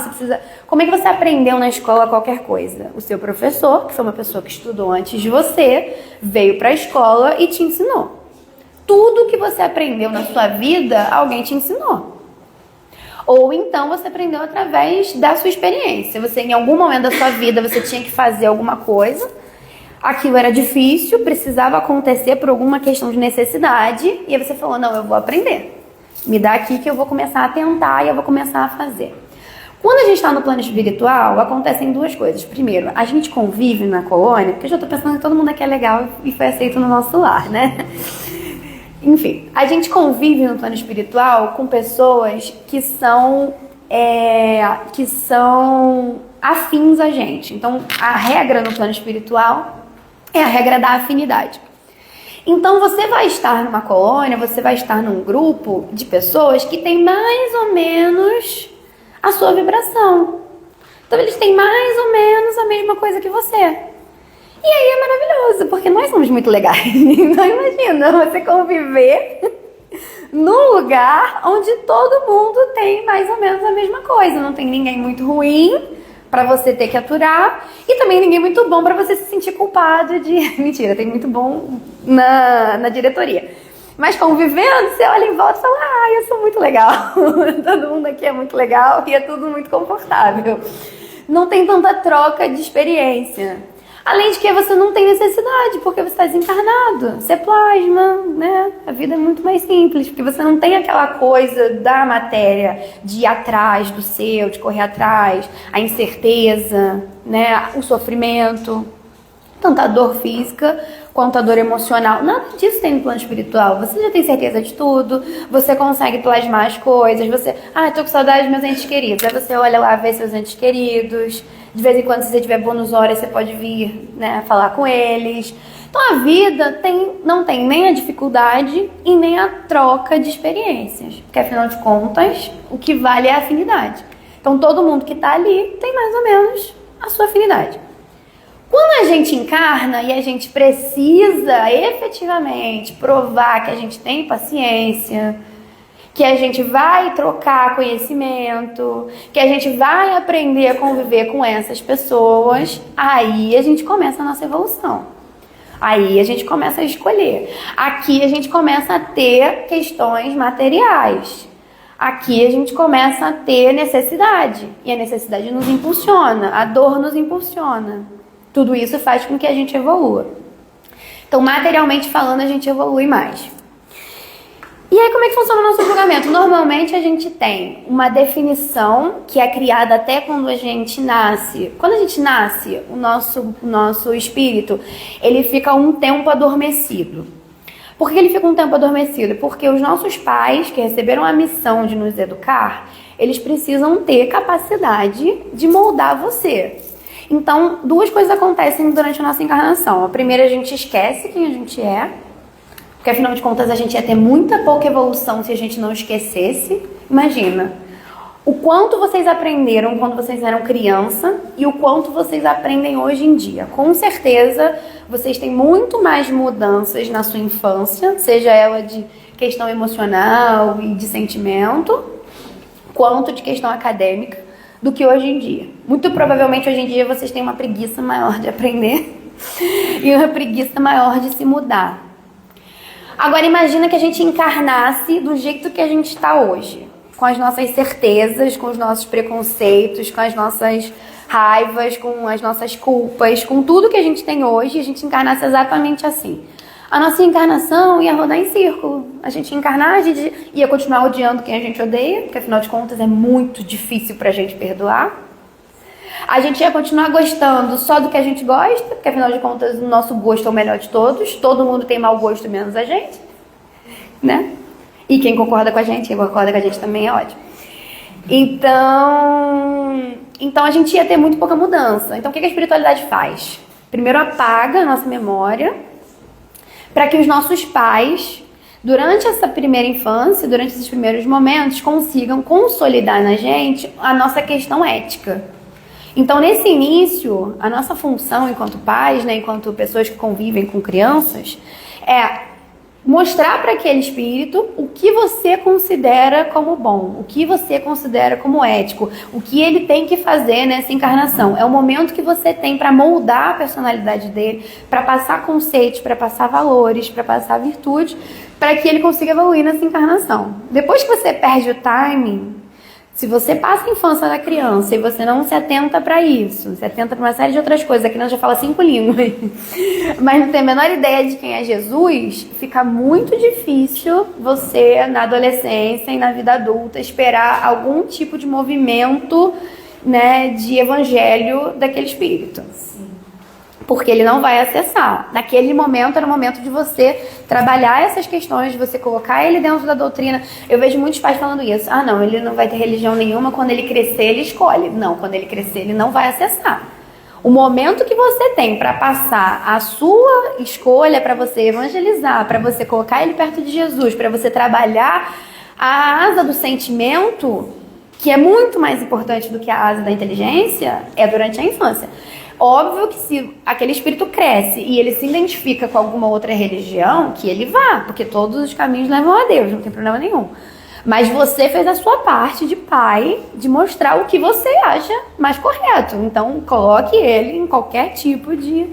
Como é que você aprendeu na escola qualquer coisa? O seu professor, que foi uma pessoa que estudou antes de você, veio para a escola e te ensinou. Tudo que você aprendeu na sua vida, alguém te ensinou. Ou então você aprendeu através da sua experiência. Você, em algum momento da sua vida, você tinha que fazer alguma coisa, aquilo era difícil, precisava acontecer por alguma questão de necessidade, e aí você falou, não, eu vou aprender. Me dá aqui que eu vou começar a tentar e eu vou começar a fazer. Quando a gente está no plano espiritual, acontecem duas coisas. Primeiro, a gente convive na colônia, porque eu já estou pensando que todo mundo aqui é legal e foi aceito no nosso lar, né? Enfim, a gente convive no plano espiritual com pessoas que são afins a gente. Então, a regra no plano espiritual é a regra da afinidade. Então você vai estar numa colônia, você vai estar num grupo de pessoas que tem mais ou menos a sua vibração. Então eles têm mais ou menos a mesma coisa que você. E aí é maravilhoso, porque nós somos muito legais. Então imagina você conviver num lugar onde todo mundo tem mais ou menos a mesma coisa. Não tem ninguém muito ruim pra você ter que aturar, e também ninguém muito bom pra você se sentir culpado de... Mentira, tem muito bom na diretoria. Mas convivendo, você olha em volta e fala, eu sou muito legal. Todo mundo aqui é muito legal e é tudo muito confortável. não tem tanta troca de experiência. Além de que você não tem necessidade, porque você está desencarnado. Você plasma, né? A vida é muito mais simples, porque você não tem aquela coisa da matéria de ir atrás do seu, de correr atrás, a incerteza, né? O sofrimento, tanto a dor física quanto a dor emocional. Nada disso tem no plano espiritual. Você já tem certeza de tudo, você consegue plasmar as coisas, você... tô com saudade dos meus entes queridos. Aí você olha lá, vê seus entes queridos. De vez em quando, se você tiver bônus horas, você pode vir, né, falar com eles. Então, a vida não tem nem a dificuldade e nem a troca de experiências. Porque, afinal de contas, o que vale é a afinidade. Então, todo mundo que está ali tem mais ou menos a sua afinidade. Quando a gente encarna e a gente precisa efetivamente provar que a gente tem paciência, que a gente vai trocar conhecimento, que a gente vai aprender a conviver com essas pessoas, aí a gente começa a nossa evolução. Aí a gente começa a escolher. Aqui a gente começa a ter questões materiais. Aqui a gente começa a ter necessidade. E a necessidade nos impulsiona, a dor nos impulsiona. Tudo isso faz com que a gente evolua. Então, materialmente falando, a gente evolui mais. E aí, como é que funciona o nosso julgamento? Normalmente, a gente tem uma definição que é criada até quando a gente nasce. Quando a gente nasce, o nosso espírito, ele fica um tempo adormecido. Por que ele fica um tempo adormecido? Porque os nossos pais, que receberam a missão de nos educar, eles precisam ter capacidade de moldar você. Então, duas coisas acontecem durante a nossa encarnação. A primeira, a gente esquece quem a gente é. Porque, afinal de contas, a gente ia ter muita pouca evolução se a gente não esquecesse. Imagina, o quanto vocês aprenderam quando vocês eram criança e o quanto vocês aprendem hoje em dia. Com certeza, vocês têm muito mais mudanças na sua infância, seja ela de questão emocional e de sentimento, quanto de questão acadêmica, do que hoje em dia. Muito provavelmente, hoje em dia, vocês têm uma preguiça maior de aprender e uma preguiça maior de se mudar. Agora imagina que a gente encarnasse do jeito que a gente está hoje, com as nossas certezas, com os nossos preconceitos, com as nossas raivas, com as nossas culpas, com tudo que a gente tem hoje, a gente encarnasse exatamente assim. A nossa encarnação ia rodar em círculo. A gente ia encarnar, a gente ia continuar odiando quem a gente odeia, porque afinal de contas é muito difícil pra gente perdoar. A gente ia continuar gostando só do que a gente gosta, porque afinal de contas o nosso gosto é o melhor de todos. Todo mundo tem mau gosto menos a gente, né? E quem concorda com a gente também é ótimo. Então a gente ia ter muito pouca mudança. Então o que a espiritualidade faz? Primeiro apaga a nossa memória para que os nossos pais, durante essa primeira infância, durante esses primeiros momentos, consigam consolidar na gente a nossa questão ética. Então, nesse início, a nossa função enquanto pais, né, enquanto pessoas que convivem com crianças, é mostrar para aquele espírito o que você considera como bom, o que você considera como ético, o que ele tem que fazer nessa encarnação. É o momento que você tem para moldar a personalidade dele, para passar conceitos, para passar valores, para passar virtudes, para que ele consiga evoluir nessa encarnação. Depois que você perde o timing, se você passa a infância da criança e você não se atenta para isso, se atenta para uma série de outras coisas, a criança já fala 5 línguas, mas não tem a menor ideia de quem é Jesus, fica muito difícil você, na adolescência e na vida adulta, esperar algum tipo de movimento, né, de evangelho daquele espírito. Porque ele não vai acessar. Naquele momento era o momento de você trabalhar essas questões, de você colocar ele dentro da doutrina. Eu vejo muitos pais falando isso. Ah, não, ele não vai ter religião nenhuma, quando ele crescer ele escolhe. Não, quando ele crescer ele não vai acessar. O momento que você tem para passar a sua escolha, para você evangelizar, para você colocar ele perto de Jesus, para você trabalhar a asa do sentimento, que é muito mais importante do que a asa da inteligência, é durante a infância. Óbvio que se aquele espírito cresce e ele se identifica com alguma outra religião, que ele vá, porque todos os caminhos levam a Deus, não tem problema nenhum. Mas você fez a sua parte de pai, de mostrar o que você acha mais correto. Então, coloque ele em qualquer tipo de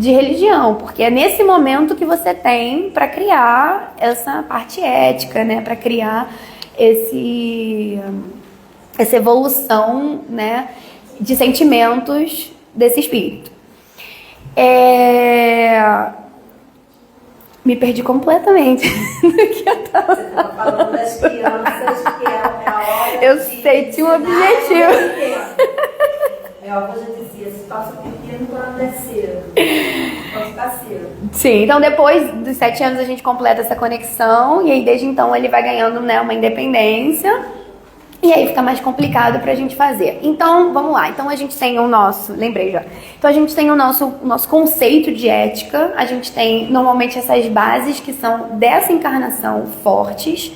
religião, porque é nesse momento que você tem para criar essa parte ética, né? Para criar essa evolução, né? de sentimentos desse espírito. Me perdi completamente do que eu tava Você estava falando das crianças, que é a hora Eu sei, tinha um objetivo. Meu avô já dizia, se passa o pequeno quando é cedo. Quando ficar cedo. Sim, então depois dos 7 anos a gente completa essa conexão e aí desde então ele vai ganhando, né, uma independência. E aí fica mais complicado pra gente fazer. Então, vamos lá. Então a gente tem o nosso, lembrei já. Então a gente tem o nosso conceito de ética. A gente tem normalmente essas bases que são dessa encarnação fortes,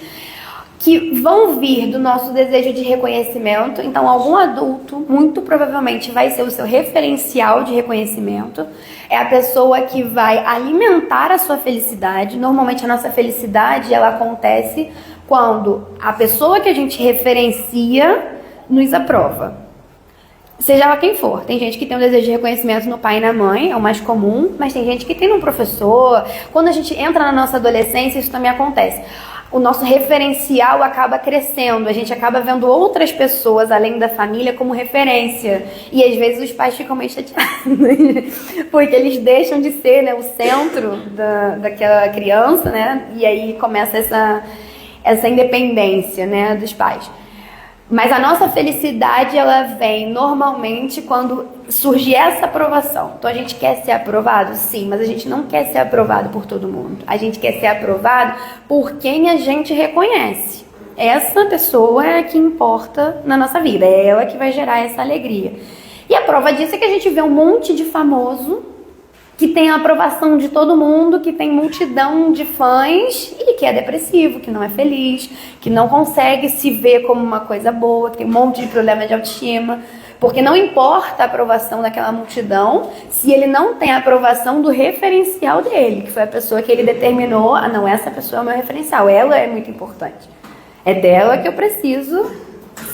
que vão vir do nosso desejo de reconhecimento. Então algum adulto, muito provavelmente, vai ser o seu referencial de reconhecimento. É a pessoa que vai alimentar a sua felicidade. Normalmente a nossa felicidade, ela acontece quando a pessoa que a gente referencia nos aprova. Seja lá quem for. Tem gente que tem um desejo de reconhecimento no pai e na mãe, é o mais comum, mas tem gente que tem num professor. Quando a gente entra na nossa adolescência, isso também acontece. O nosso referencial acaba crescendo, a gente acaba vendo outras pessoas além da família como referência. E às vezes os pais ficam meio chateados, porque eles deixam de ser, né, o centro daquela criança, né? E aí começa essa independência, né, dos pais. Mas a nossa felicidade, ela vem normalmente quando surge essa aprovação. Então a gente quer ser aprovado? Sim, mas a gente não quer ser aprovado por todo mundo. A gente quer ser aprovado por quem a gente reconhece. Essa pessoa é a que importa na nossa vida, é ela que vai gerar essa alegria. E a prova disso é que a gente vê um monte de famoso que tem a aprovação de todo mundo, que tem multidão de fãs e que é depressivo, que não é feliz, que não consegue se ver como uma coisa boa, que tem um monte de problema de autoestima, porque não importa a aprovação daquela multidão se ele não tem a aprovação do referencial dele, que foi a pessoa que ele determinou, não, essa pessoa é o meu referencial, ela é muito importante. É dela que eu preciso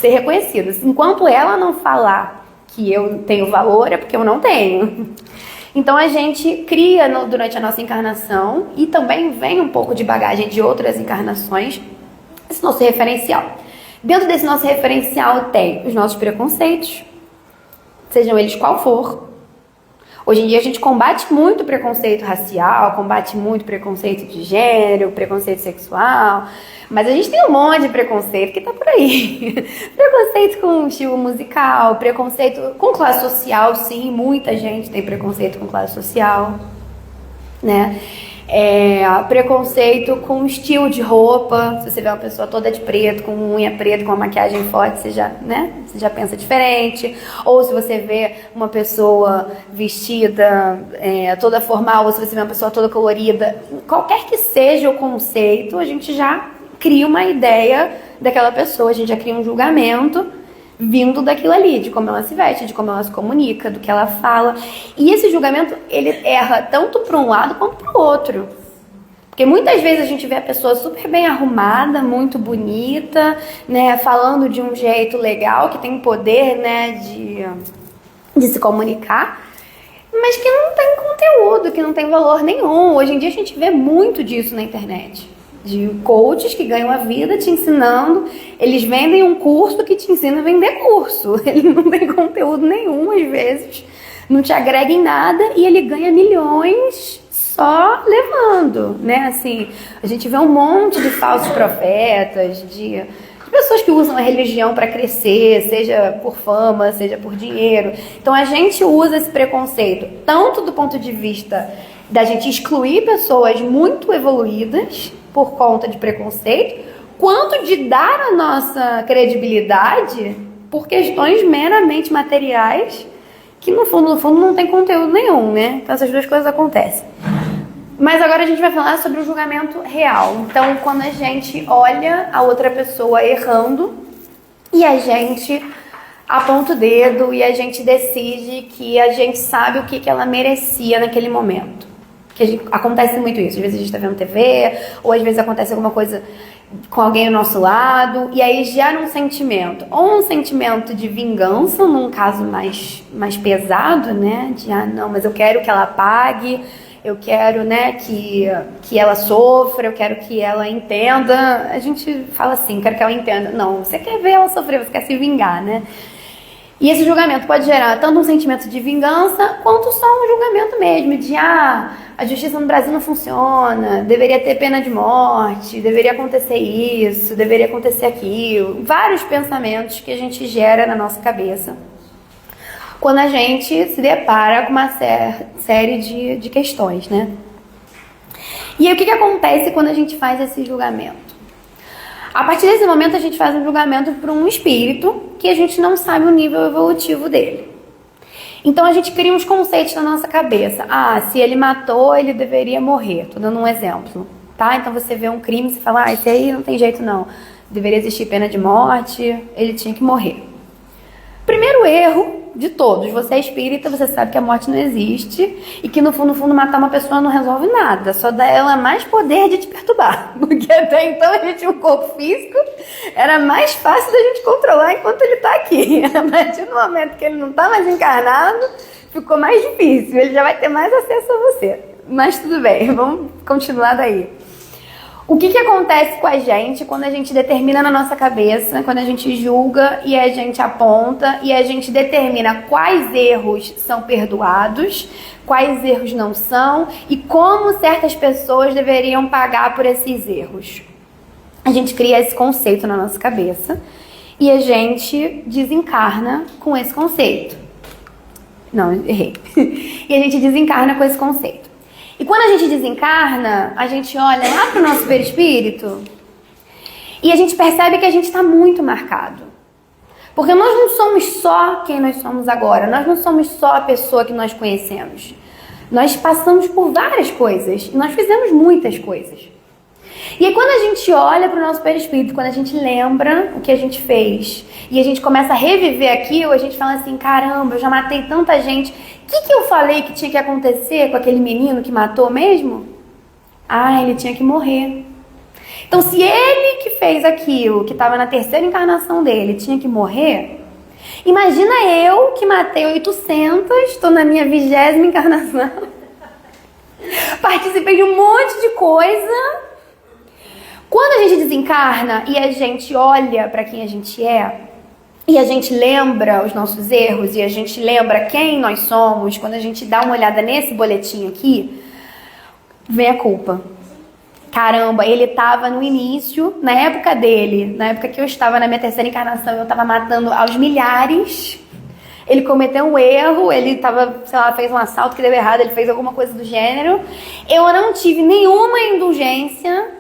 ser reconhecida. Enquanto ela não falar que eu tenho valor, é porque eu não tenho. Então a gente cria durante a nossa encarnação e também vem um pouco de bagagem de outras encarnações esse nosso referencial. Dentro desse nosso referencial tem os nossos preconceitos, sejam eles qual for. Hoje em dia a gente combate muito preconceito racial, combate muito preconceito de gênero, preconceito sexual, mas a gente tem um monte de preconceito que tá por aí. Preconceito com estilo musical, preconceito com classe social, sim, muita gente tem preconceito com classe social, né? Preconceito com estilo de roupa. Se você vê uma pessoa toda de preto, com unha preta, com uma maquiagem forte, você já pensa diferente. Ou se você vê uma pessoa vestida toda formal, ou se você vê uma pessoa toda colorida, qualquer que seja o conceito, a gente já cria uma ideia daquela pessoa, a gente já cria um julgamento vindo daquilo ali, de como ela se veste, de como ela se comunica, do que ela fala. E esse julgamento, ele erra tanto para um lado quanto para o outro. Porque muitas vezes a gente vê a pessoa super bem arrumada, muito bonita, né, falando de um jeito legal, que tem poder, né, de se comunicar, mas que não tem conteúdo, que não tem valor nenhum. Hoje em dia a gente vê muito disso na internet. De coaches que ganham a vida te ensinando, eles vendem um curso que te ensina a vender curso. Ele não tem conteúdo nenhum, às vezes, não te agrega em nada e ele ganha milhões só levando, né? Assim, a gente vê um monte de falsos profetas, de pessoas que usam a religião para crescer, seja por fama, seja por dinheiro. Então a gente usa esse preconceito tanto do ponto de vista da gente excluir pessoas muito evoluídas por conta de preconceito, quanto de dar a nossa credibilidade por questões meramente materiais que no fundo não tem conteúdo nenhum, né? Então essas duas coisas acontecem. Mas agora a gente vai falar sobre o julgamento real. Então, quando a gente olha a outra pessoa errando e a gente aponta o dedo e a gente decide que a gente sabe o que ela merecia naquele momento. Acontece muito isso. Às vezes a gente está vendo TV, ou às vezes acontece alguma coisa com alguém do nosso lado, e aí gera um sentimento. Ou um sentimento de vingança, num caso mais pesado, né? De, não, mas eu quero que ela pague, eu quero, né, que ela sofra, eu quero que ela entenda. A gente fala assim, quero que ela entenda. Não, você quer ver ela sofrer, você quer se vingar, né? E esse julgamento pode gerar tanto um sentimento de vingança, quanto só um julgamento mesmo, de a justiça no Brasil não funciona, deveria ter pena de morte, deveria acontecer isso, deveria acontecer aquilo. Vários pensamentos que a gente gera na nossa cabeça quando a gente se depara com uma série de questões, né? E aí, o que acontece quando a gente faz esse julgamento? A partir desse momento, a gente faz um julgamento para um espírito que a gente não sabe o nível evolutivo dele. Então, a gente cria uns conceitos na nossa cabeça. Se ele matou, ele deveria morrer. Estou dando um exemplo, tá? Então, você vê um crime e você fala, esse aí não tem jeito não. Deveria existir pena de morte, ele tinha que morrer. Primeiro erro de todos. Você é espírita, você sabe que a morte não existe e que no fundo matar uma pessoa não resolve nada, só dá ela mais poder de te perturbar, porque até então a gente tinha um corpo físico, era mais fácil da gente controlar enquanto ele tá aqui. A partir do momento que ele não tá mais encarnado, ficou mais difícil, ele já vai ter mais acesso a você. Mas tudo bem, vamos continuar daí. O que acontece com a gente quando a gente determina na nossa cabeça, quando a gente julga e a gente aponta e a gente determina quais erros são perdoados, quais erros não são e como certas pessoas deveriam pagar por esses erros? A gente cria esse conceito na nossa cabeça e a gente desencarna com esse conceito. Não, errei. E a gente desencarna com esse conceito. E quando a gente desencarna, a gente olha lá para o nosso perispírito e a gente percebe que a gente está muito marcado. Porque nós não somos só quem nós somos agora, nós não somos só a pessoa que nós conhecemos. Nós passamos por várias coisas e nós fizemos muitas coisas. E aí quando a gente olha para o nosso perispírito, quando a gente lembra o que a gente fez e a gente começa a reviver aquilo, a gente fala assim, caramba, eu já matei tanta gente. O que eu falei que tinha que acontecer com aquele menino que matou mesmo? Ele tinha que morrer. Então, se ele que fez aquilo, que estava na terceira encarnação dele, tinha que morrer, imagina eu que matei 800, estou na minha 20ª encarnação, participei de um monte de coisa. Quando a gente desencarna e a gente olha para quem a gente é, e a gente lembra os nossos erros e a gente lembra quem nós somos, quando a gente dá uma olhada nesse boletim aqui, vem a culpa. Caramba, ele estava no início, na época dele, na época que eu estava na minha terceira encarnação, eu estava matando aos milhares. Ele cometeu um erro, ele estava, fez um assalto que deu errado, ele fez alguma coisa do gênero. Eu não tive nenhuma indulgência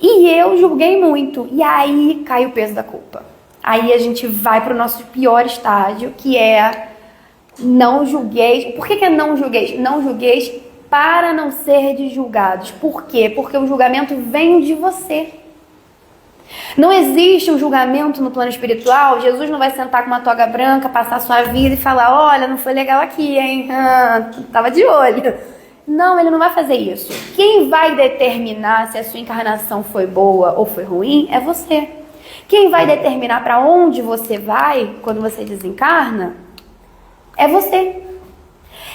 e eu julguei muito. E aí cai o peso da culpa. Aí a gente vai para o nosso pior estágio, que é não julgueis. Por que é não julgueis? Não julgueis para não ser julgados. Por quê? Porque o julgamento vem de você. Não existe um julgamento no plano espiritual. Jesus não vai sentar com uma toga branca, passar a sua vida e falar, olha, não foi legal aqui, hein? Tava de olho. Não, ele não vai fazer isso. Quem vai determinar se a sua encarnação foi boa ou foi ruim é você. Quem vai determinar para onde você vai quando você desencarna é você.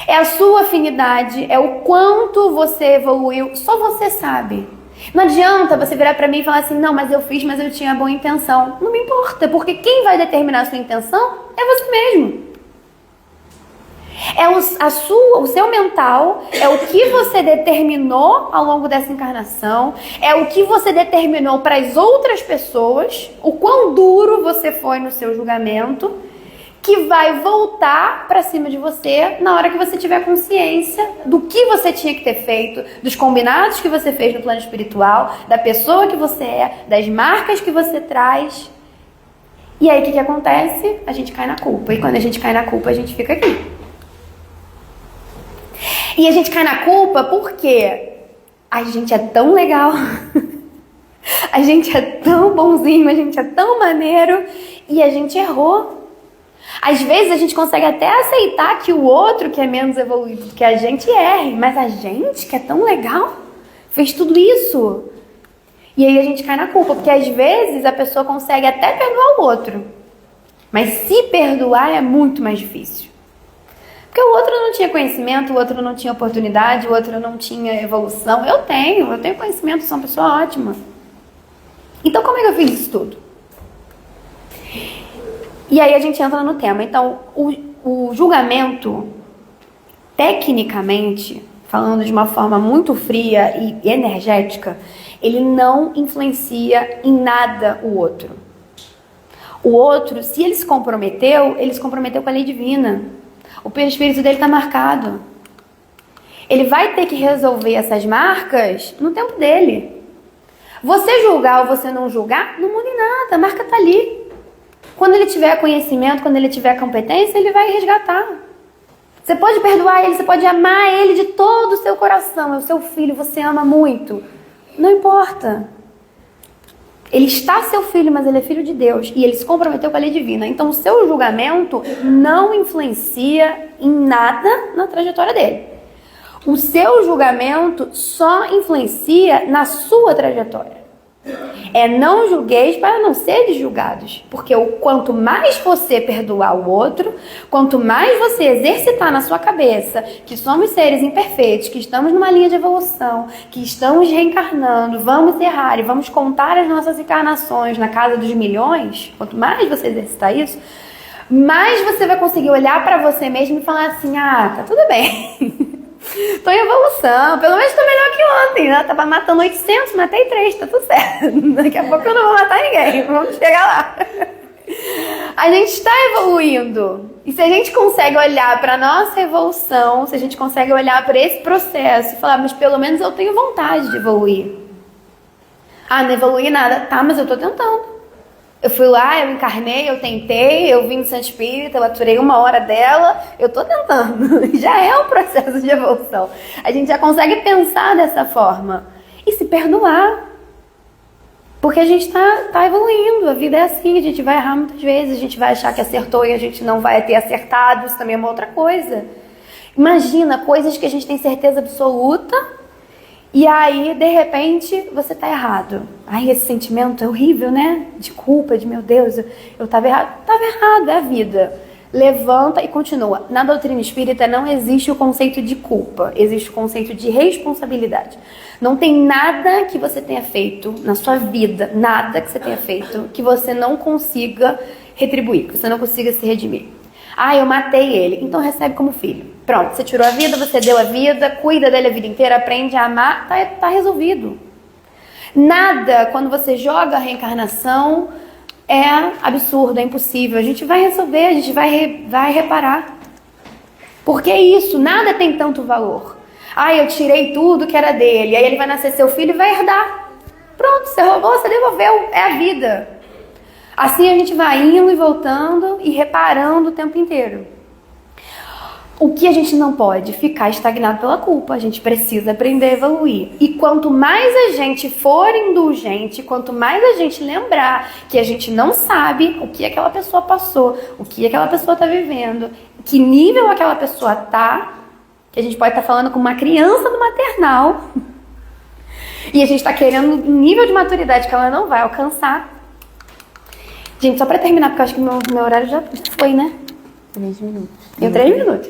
É a sua afinidade, é o quanto você evoluiu, só você sabe. Não adianta você virar para mim e falar assim, não, mas eu fiz, mas eu tinha boa intenção. Não me importa, porque quem vai determinar a sua intenção é você mesmo. É o seu mental, é o que você determinou ao longo dessa encarnação, é o que você determinou para as outras pessoas, o quão duro você foi no seu julgamento, que vai voltar para cima de você na hora que você tiver consciência do que você tinha que ter feito, dos combinados que você fez no plano espiritual, da pessoa que você é, das marcas que você traz. E aí o que acontece? A gente cai na culpa. E quando a gente cai na culpa, a gente fica aqui. E a gente cai na culpa porque a gente é tão legal, a gente é tão bonzinho, a gente é tão maneiro e a gente errou. Às vezes a gente consegue até aceitar que o outro que é menos evoluído do que a gente erre, mas a gente que é tão legal fez tudo isso. E aí a gente cai na culpa, porque às vezes a pessoa consegue até perdoar o outro, mas se perdoar é muito mais difícil. Porque o outro não tinha conhecimento, o outro não tinha oportunidade, o outro não tinha evolução. Eu tenho conhecimento, sou uma pessoa ótima. Então como é que eu fiz isso tudo? E aí a gente entra no tema. Então, o julgamento, tecnicamente, falando de uma forma muito fria e energética, ele não influencia em nada o outro. O outro, se ele se comprometeu com a lei divina. O espírito dele está marcado. Ele vai ter que resolver essas marcas no tempo dele. Você julgar ou você não julgar, não muda em nada. A marca está ali. Quando ele tiver conhecimento, quando ele tiver competência, ele vai resgatar. Você pode perdoar ele, você pode amar ele de todo o seu coração. É o seu filho, você ama muito. Não importa. Ele está seu filho, mas ele é filho de Deus. E ele se comprometeu com a lei divina. Então o seu julgamento não influencia em nada na trajetória dele. O seu julgamento só influencia na sua trajetória. Não julgueis para não seres julgados. Porque quanto mais você perdoar o outro, quanto mais você exercitar na sua cabeça que somos seres imperfeitos, que estamos numa linha de evolução, que estamos reencarnando, vamos errar e vamos contar as nossas encarnações na casa dos milhões, quanto mais você exercitar isso, mais você vai conseguir olhar para você mesmo e falar assim, tá tudo bem. Tô em evolução, pelo menos tô melhor que ontem, né? Tava matando 800, matei 3, tá tudo certo. Daqui a pouco eu não vou matar ninguém, vamos chegar lá. A gente está evoluindo. E se a gente consegue olhar para nossa evolução, se a gente consegue olhar para esse processo e falar, mas pelo menos eu tenho vontade de evoluir. Não evoluí nada. Tá, mas eu tô tentando. Eu fui lá, eu encarnei, eu tentei, eu vim do Santo Espírito, eu aturei 1 hora dela, eu tô tentando. Já é um processo de evolução. A gente já consegue pensar dessa forma e se perdoar. Porque a gente tá evoluindo, a vida é assim, a gente vai errar muitas vezes, a gente vai achar que acertou e a gente não vai ter acertado, isso também é uma outra coisa. Imagina coisas que a gente tem certeza absoluta. E aí, de repente, você tá errado. Esse sentimento é horrível, né? De culpa, de meu Deus, eu tava errado. Tava errado, é a vida. Levanta e continua. Na doutrina espírita não existe o conceito de culpa, existe o conceito de responsabilidade. Não tem nada que você tenha feito na sua vida, nada que você tenha feito, que você não consiga retribuir, que você não consiga se redimir. Eu matei ele, então recebe como filho. Pronto, você tirou a vida, você deu a vida, cuida dele a vida inteira, aprende a amar, tá resolvido. Nada, quando você joga a reencarnação, é absurdo, é impossível. A gente vai resolver, a gente vai reparar. Porque é isso, nada tem tanto valor. Eu tirei tudo que era dele, aí ele vai nascer seu filho e vai herdar. Pronto, você roubou, você devolveu, é a vida. Assim a gente vai indo e voltando e reparando o tempo inteiro. O que a gente não pode? Ficar estagnado pela culpa. A gente precisa aprender a evoluir. E quanto mais a gente for indulgente, quanto mais a gente lembrar que a gente não sabe o que aquela pessoa passou, o que aquela pessoa está vivendo, que nível aquela pessoa está, que a gente pode estar falando com uma criança do maternal e a gente está querendo um nível de maturidade que ela não vai alcançar. Gente, só pra terminar, porque eu acho que meu horário já foi, né? 3 minutos. Tenho 3 minutos.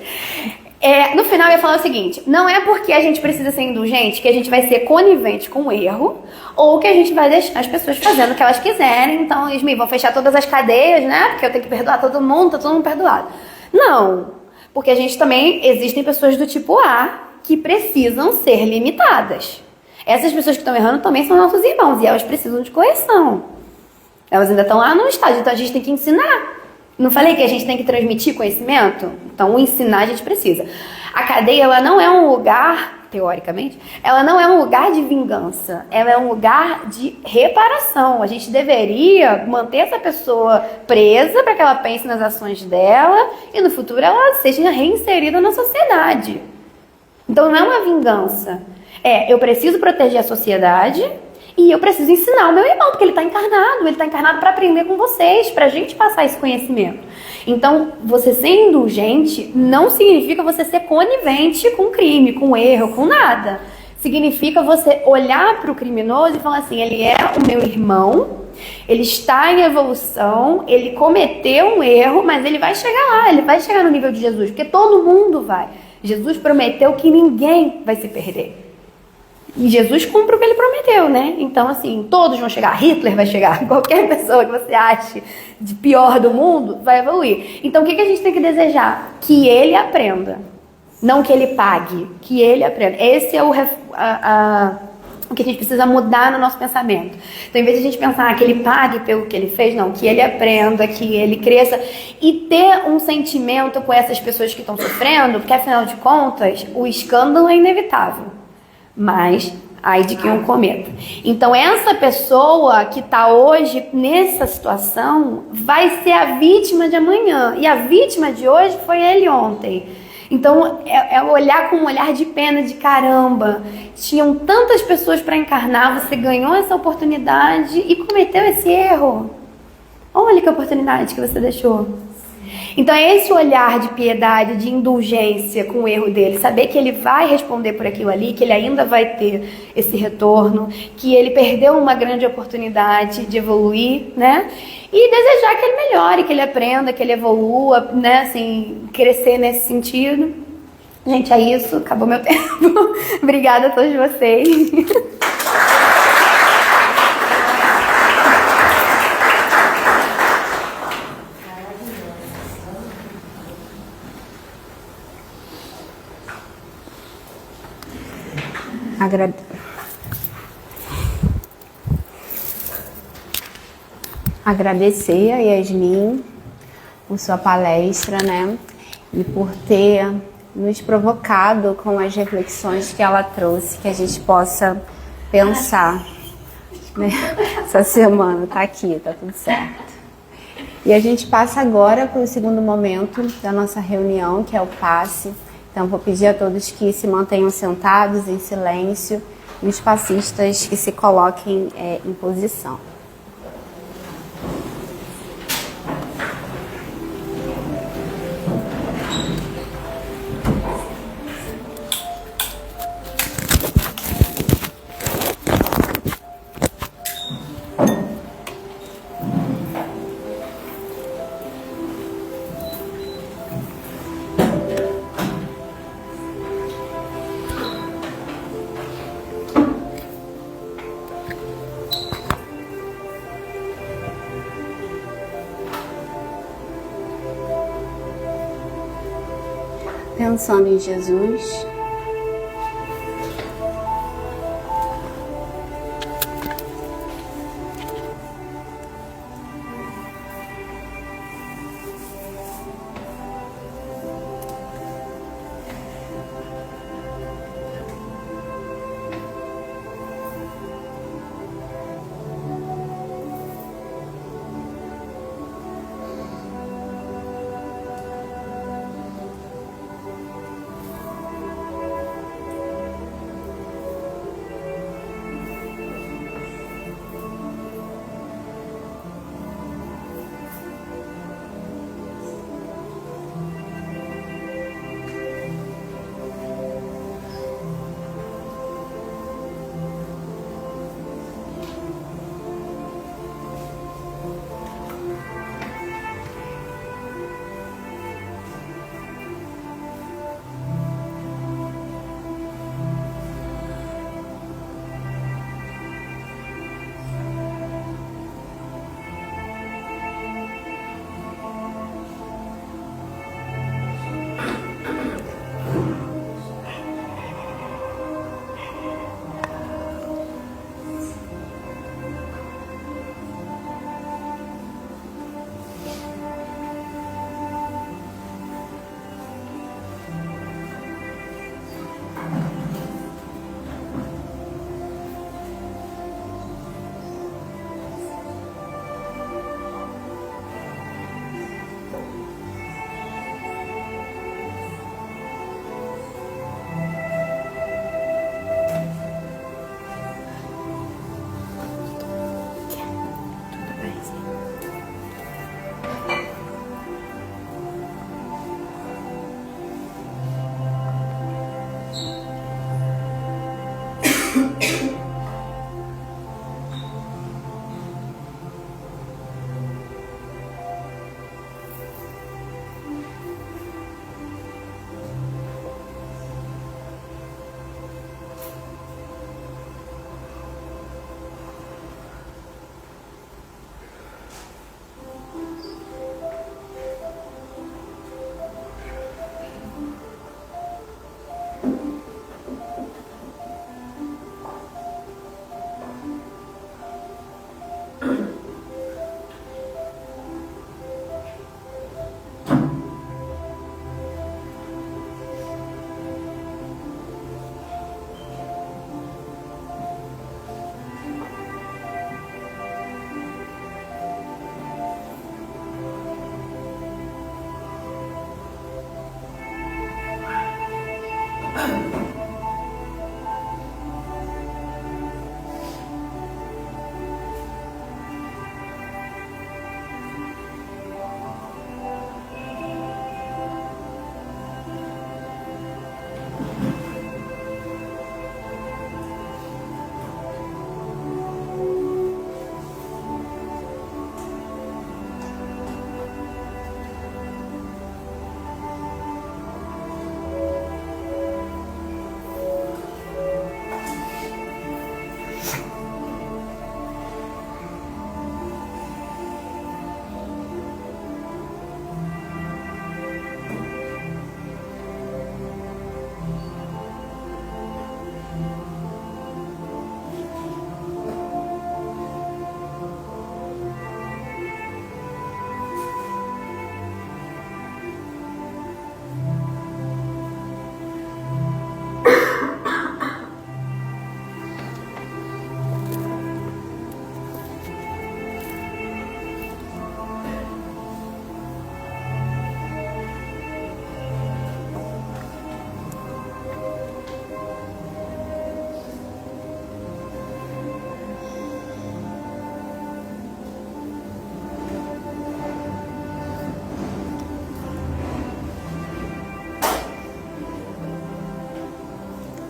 No final eu ia falar o seguinte, não é porque a gente precisa ser indulgente que a gente vai ser conivente com o erro, ou que a gente vai deixar as pessoas fazendo o que elas quiserem, então eles vão fechar todas as cadeias, né? Porque eu tenho que perdoar todo mundo, tá todo mundo perdoado. Não, porque a gente também, existem pessoas do tipo A que precisam ser limitadas. Essas pessoas que estão errando também são nossos irmãos, e elas precisam de correção. Elas ainda estão lá no estágio, então a gente tem que ensinar. Não falei que a gente tem que transmitir conhecimento? Então, o ensinar a gente precisa. A cadeia, ela não é um lugar, teoricamente, ela não é um lugar de vingança. Ela é um lugar de reparação. A gente deveria manter essa pessoa presa para que ela pense nas ações dela e no futuro ela seja reinserida na sociedade. Então, não é uma vingança. Eu preciso proteger a sociedade. E eu preciso ensinar o meu irmão, porque ele está encarnado para aprender com vocês, para a gente passar esse conhecimento. Então, você ser indulgente não significa você ser conivente com crime, com erro, com nada. Significa você olhar para o criminoso e falar assim, ele é o meu irmão, ele está em evolução, ele cometeu um erro, mas ele vai chegar lá, ele vai chegar no nível de Jesus, porque todo mundo vai. Jesus prometeu que ninguém vai se perder. E Jesus cumpre o que ele prometeu. prometeu, né? Então, assim, todos vão chegar. Hitler vai chegar. Qualquer pessoa que você ache de pior do mundo vai evoluir. Então, o que a gente tem que desejar? Que ele aprenda. Não que ele pague. Que ele aprenda. Esse é o que a gente precisa mudar no nosso pensamento. Então, em vez de a gente pensar que ele pague pelo que ele fez, não, que ele aprenda, que ele cresça e ter um sentimento com essas pessoas que estão sofrendo, porque afinal de contas, o escândalo é inevitável. Mas ai de quem o cometa. Então, essa pessoa que está hoje nessa situação vai ser a vítima de amanhã. E a vítima de hoje foi ele ontem. Então, é olhar com um olhar de pena, de caramba. Tinham tantas pessoas para encarnar, você ganhou essa oportunidade e cometeu esse erro. Olha que oportunidade que você deixou. Então, é esse olhar de piedade, de indulgência com o erro dele. Saber que ele vai responder por aquilo ali, que ele ainda vai ter esse retorno, que ele perdeu uma grande oportunidade de evoluir, né? E desejar que ele melhore, que ele aprenda, que ele evolua, né? Assim, crescer nesse sentido. Gente, é isso. Acabou meu tempo. Obrigada a todos vocês. Agradecer a Yasmin por sua palestra, né? E por ter nos provocado com as reflexões que ela trouxe, que a gente possa pensar, né? Essa semana tá aqui, tá tudo certo. E a gente passa agora para o segundo momento da nossa reunião, que é o passe. Então, vou pedir a todos que se mantenham sentados em silêncio e os passistas que se coloquem em posição. Pensando em Jesus,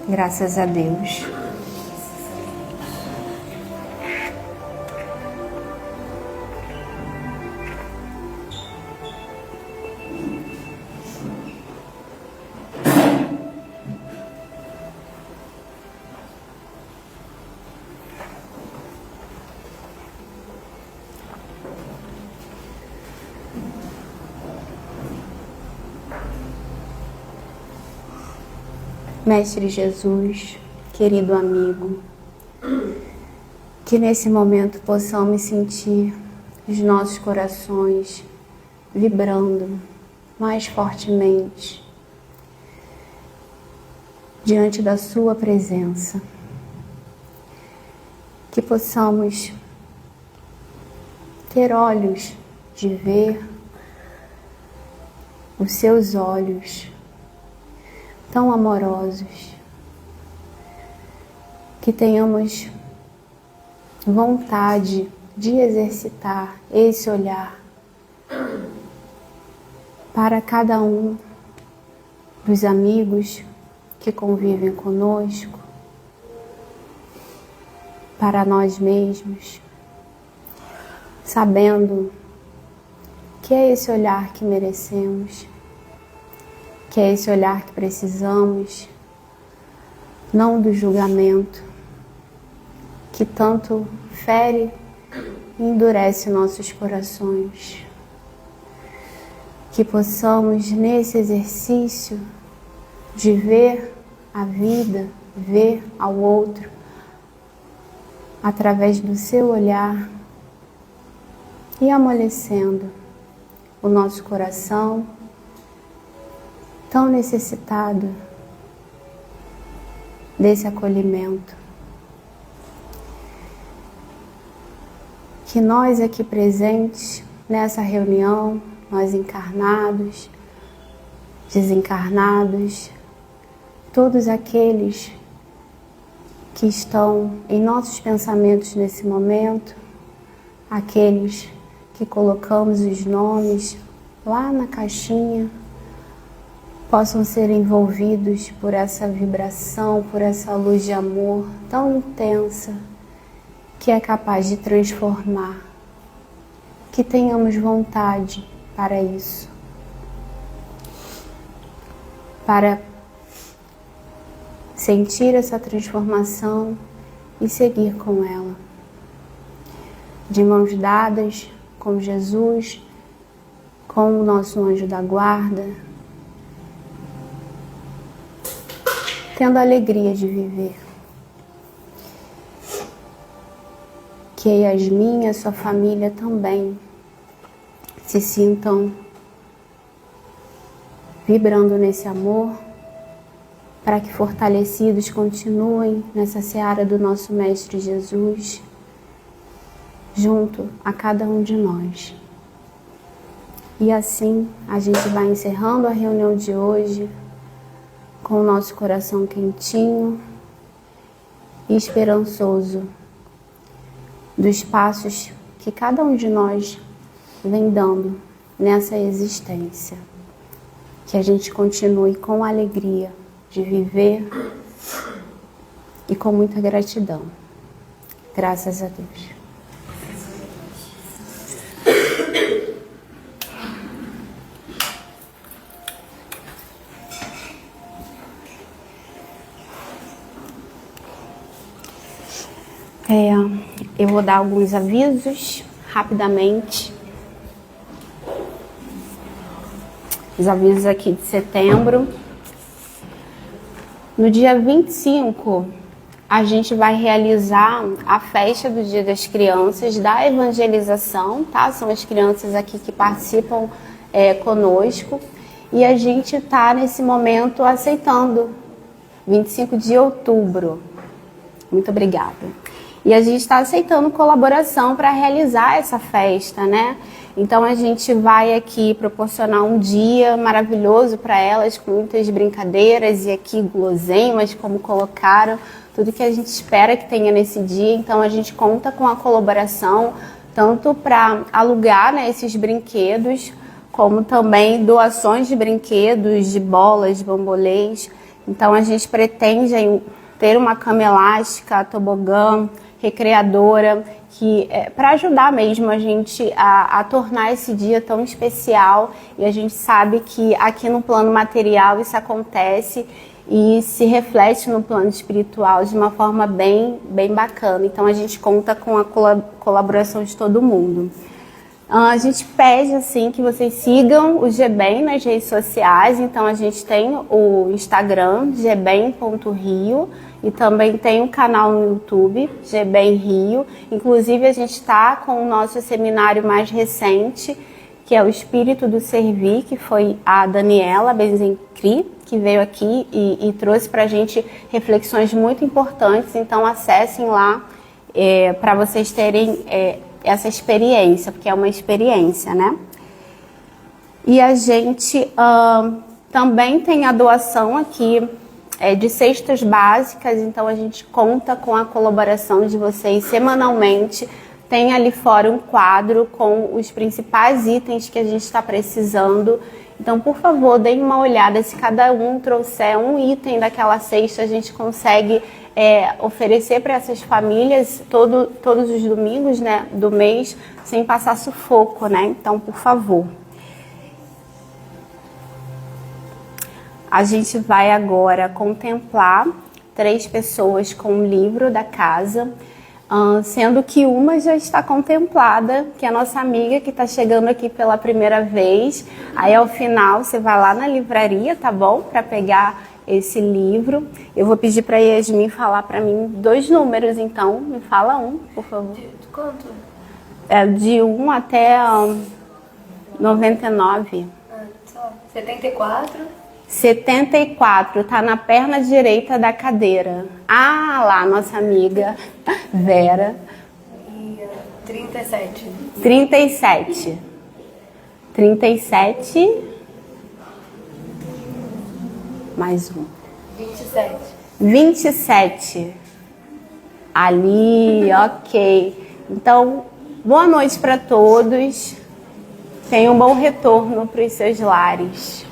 Graças a Deus. Mestre Jesus, querido amigo, que nesse momento possamos sentir os nossos corações vibrando mais fortemente diante da sua presença. Que possamos ter olhos de ver os seus olhos tão amorosos, que tenhamos vontade de exercitar esse olhar para cada um dos amigos que convivem conosco, para nós mesmos, sabendo que é esse olhar que merecemos, que é esse olhar que precisamos, não do julgamento, que tanto fere e endurece nossos corações. Que possamos, nesse exercício de ver a vida, ver ao outro, através do seu olhar, e amolecendo o nosso coração, tão necessitado desse acolhimento. Que nós aqui presentes nessa reunião, nós encarnados, desencarnados, todos aqueles que estão em nossos pensamentos nesse momento, aqueles que colocamos os nomes lá na caixinha, possam ser envolvidos por essa vibração, por essa luz de amor tão intensa que é capaz de transformar. Que tenhamos vontade para isso, para sentir essa transformação e seguir com ela, de mãos dadas com Jesus, com o nosso anjo da guarda, tendo a alegria de viver. Que a Yasmin e a sua família também se sintam vibrando nesse amor, para que fortalecidos continuem nessa seara do nosso Mestre Jesus, junto a cada um de nós. E assim a gente vai encerrando a reunião de hoje com o nosso coração quentinho e esperançoso dos passos que cada um de nós vem dando nessa existência. Que a gente continue com alegria de viver e com muita gratidão. Graças a Deus. Eu vou dar alguns avisos rapidamente. Os avisos aqui de setembro. No dia 25, a gente vai realizar a festa do Dia das Crianças, da evangelização, tá? São as crianças aqui que participam conosco. E a gente está, nesse momento, aceitando. 25 de outubro. Muito obrigada. E a gente está aceitando colaboração para realizar essa festa, né? Então a gente vai aqui proporcionar um dia maravilhoso para elas, com muitas brincadeiras e aqui guloseimas, como colocaram, tudo que a gente espera que tenha nesse dia. Então a gente conta com a colaboração, tanto para alugar, né, esses brinquedos, como também doações de brinquedos, de bolas, de bambolês, Então a gente pretende ter uma cama elástica, tobogã, recreadora, que para ajudar mesmo a gente a tornar esse dia tão especial. E a gente sabe que aqui no plano material isso acontece e se reflete no plano espiritual de uma forma bem bacana. Então a gente conta com a colaboração de todo mundo. A gente pede assim que vocês sigam o GBEM nas redes sociais. Então a gente tem o Instagram, gbem.rio, e também tem um canal no YouTube, GBEM Rio. Inclusive a gente está com o nosso seminário mais recente, que é o Espírito do Servir, que foi a Daniela Benzencri, que veio aqui e trouxe para a gente reflexões muito importantes. Então acessem lá para vocês terem essa experiência, porque é uma experiência, né? E a gente também tem a doação aqui de cestas básicas, então a gente conta com a colaboração de vocês semanalmente. Tem ali fora um quadro com os principais itens que a gente está precisando. Então, por favor, deem uma olhada. Se cada um trouxer um item daquela cesta, a gente consegue oferecer para essas famílias todos os domingos, né, do mês, sem passar sufoco, né? Então, por favor. A gente vai agora contemplar 3 pessoas com o livro da casa, sendo que uma já está contemplada, que é a nossa amiga que está chegando aqui pela primeira vez. Aí ao final você vai lá na livraria, tá bom? Para pegar esse livro. Eu vou pedir para a Yasmin falar para mim 2 números, então me fala um, por favor. De quanto? De 1 até 99. 74. 74, tá na perna direita da cadeira. Ah, lá, nossa amiga Vera. E 37. 37. 37. Mais um. 27. 27. Ali, ok. Então, boa noite para todos. Tenham um bom retorno para os seus lares.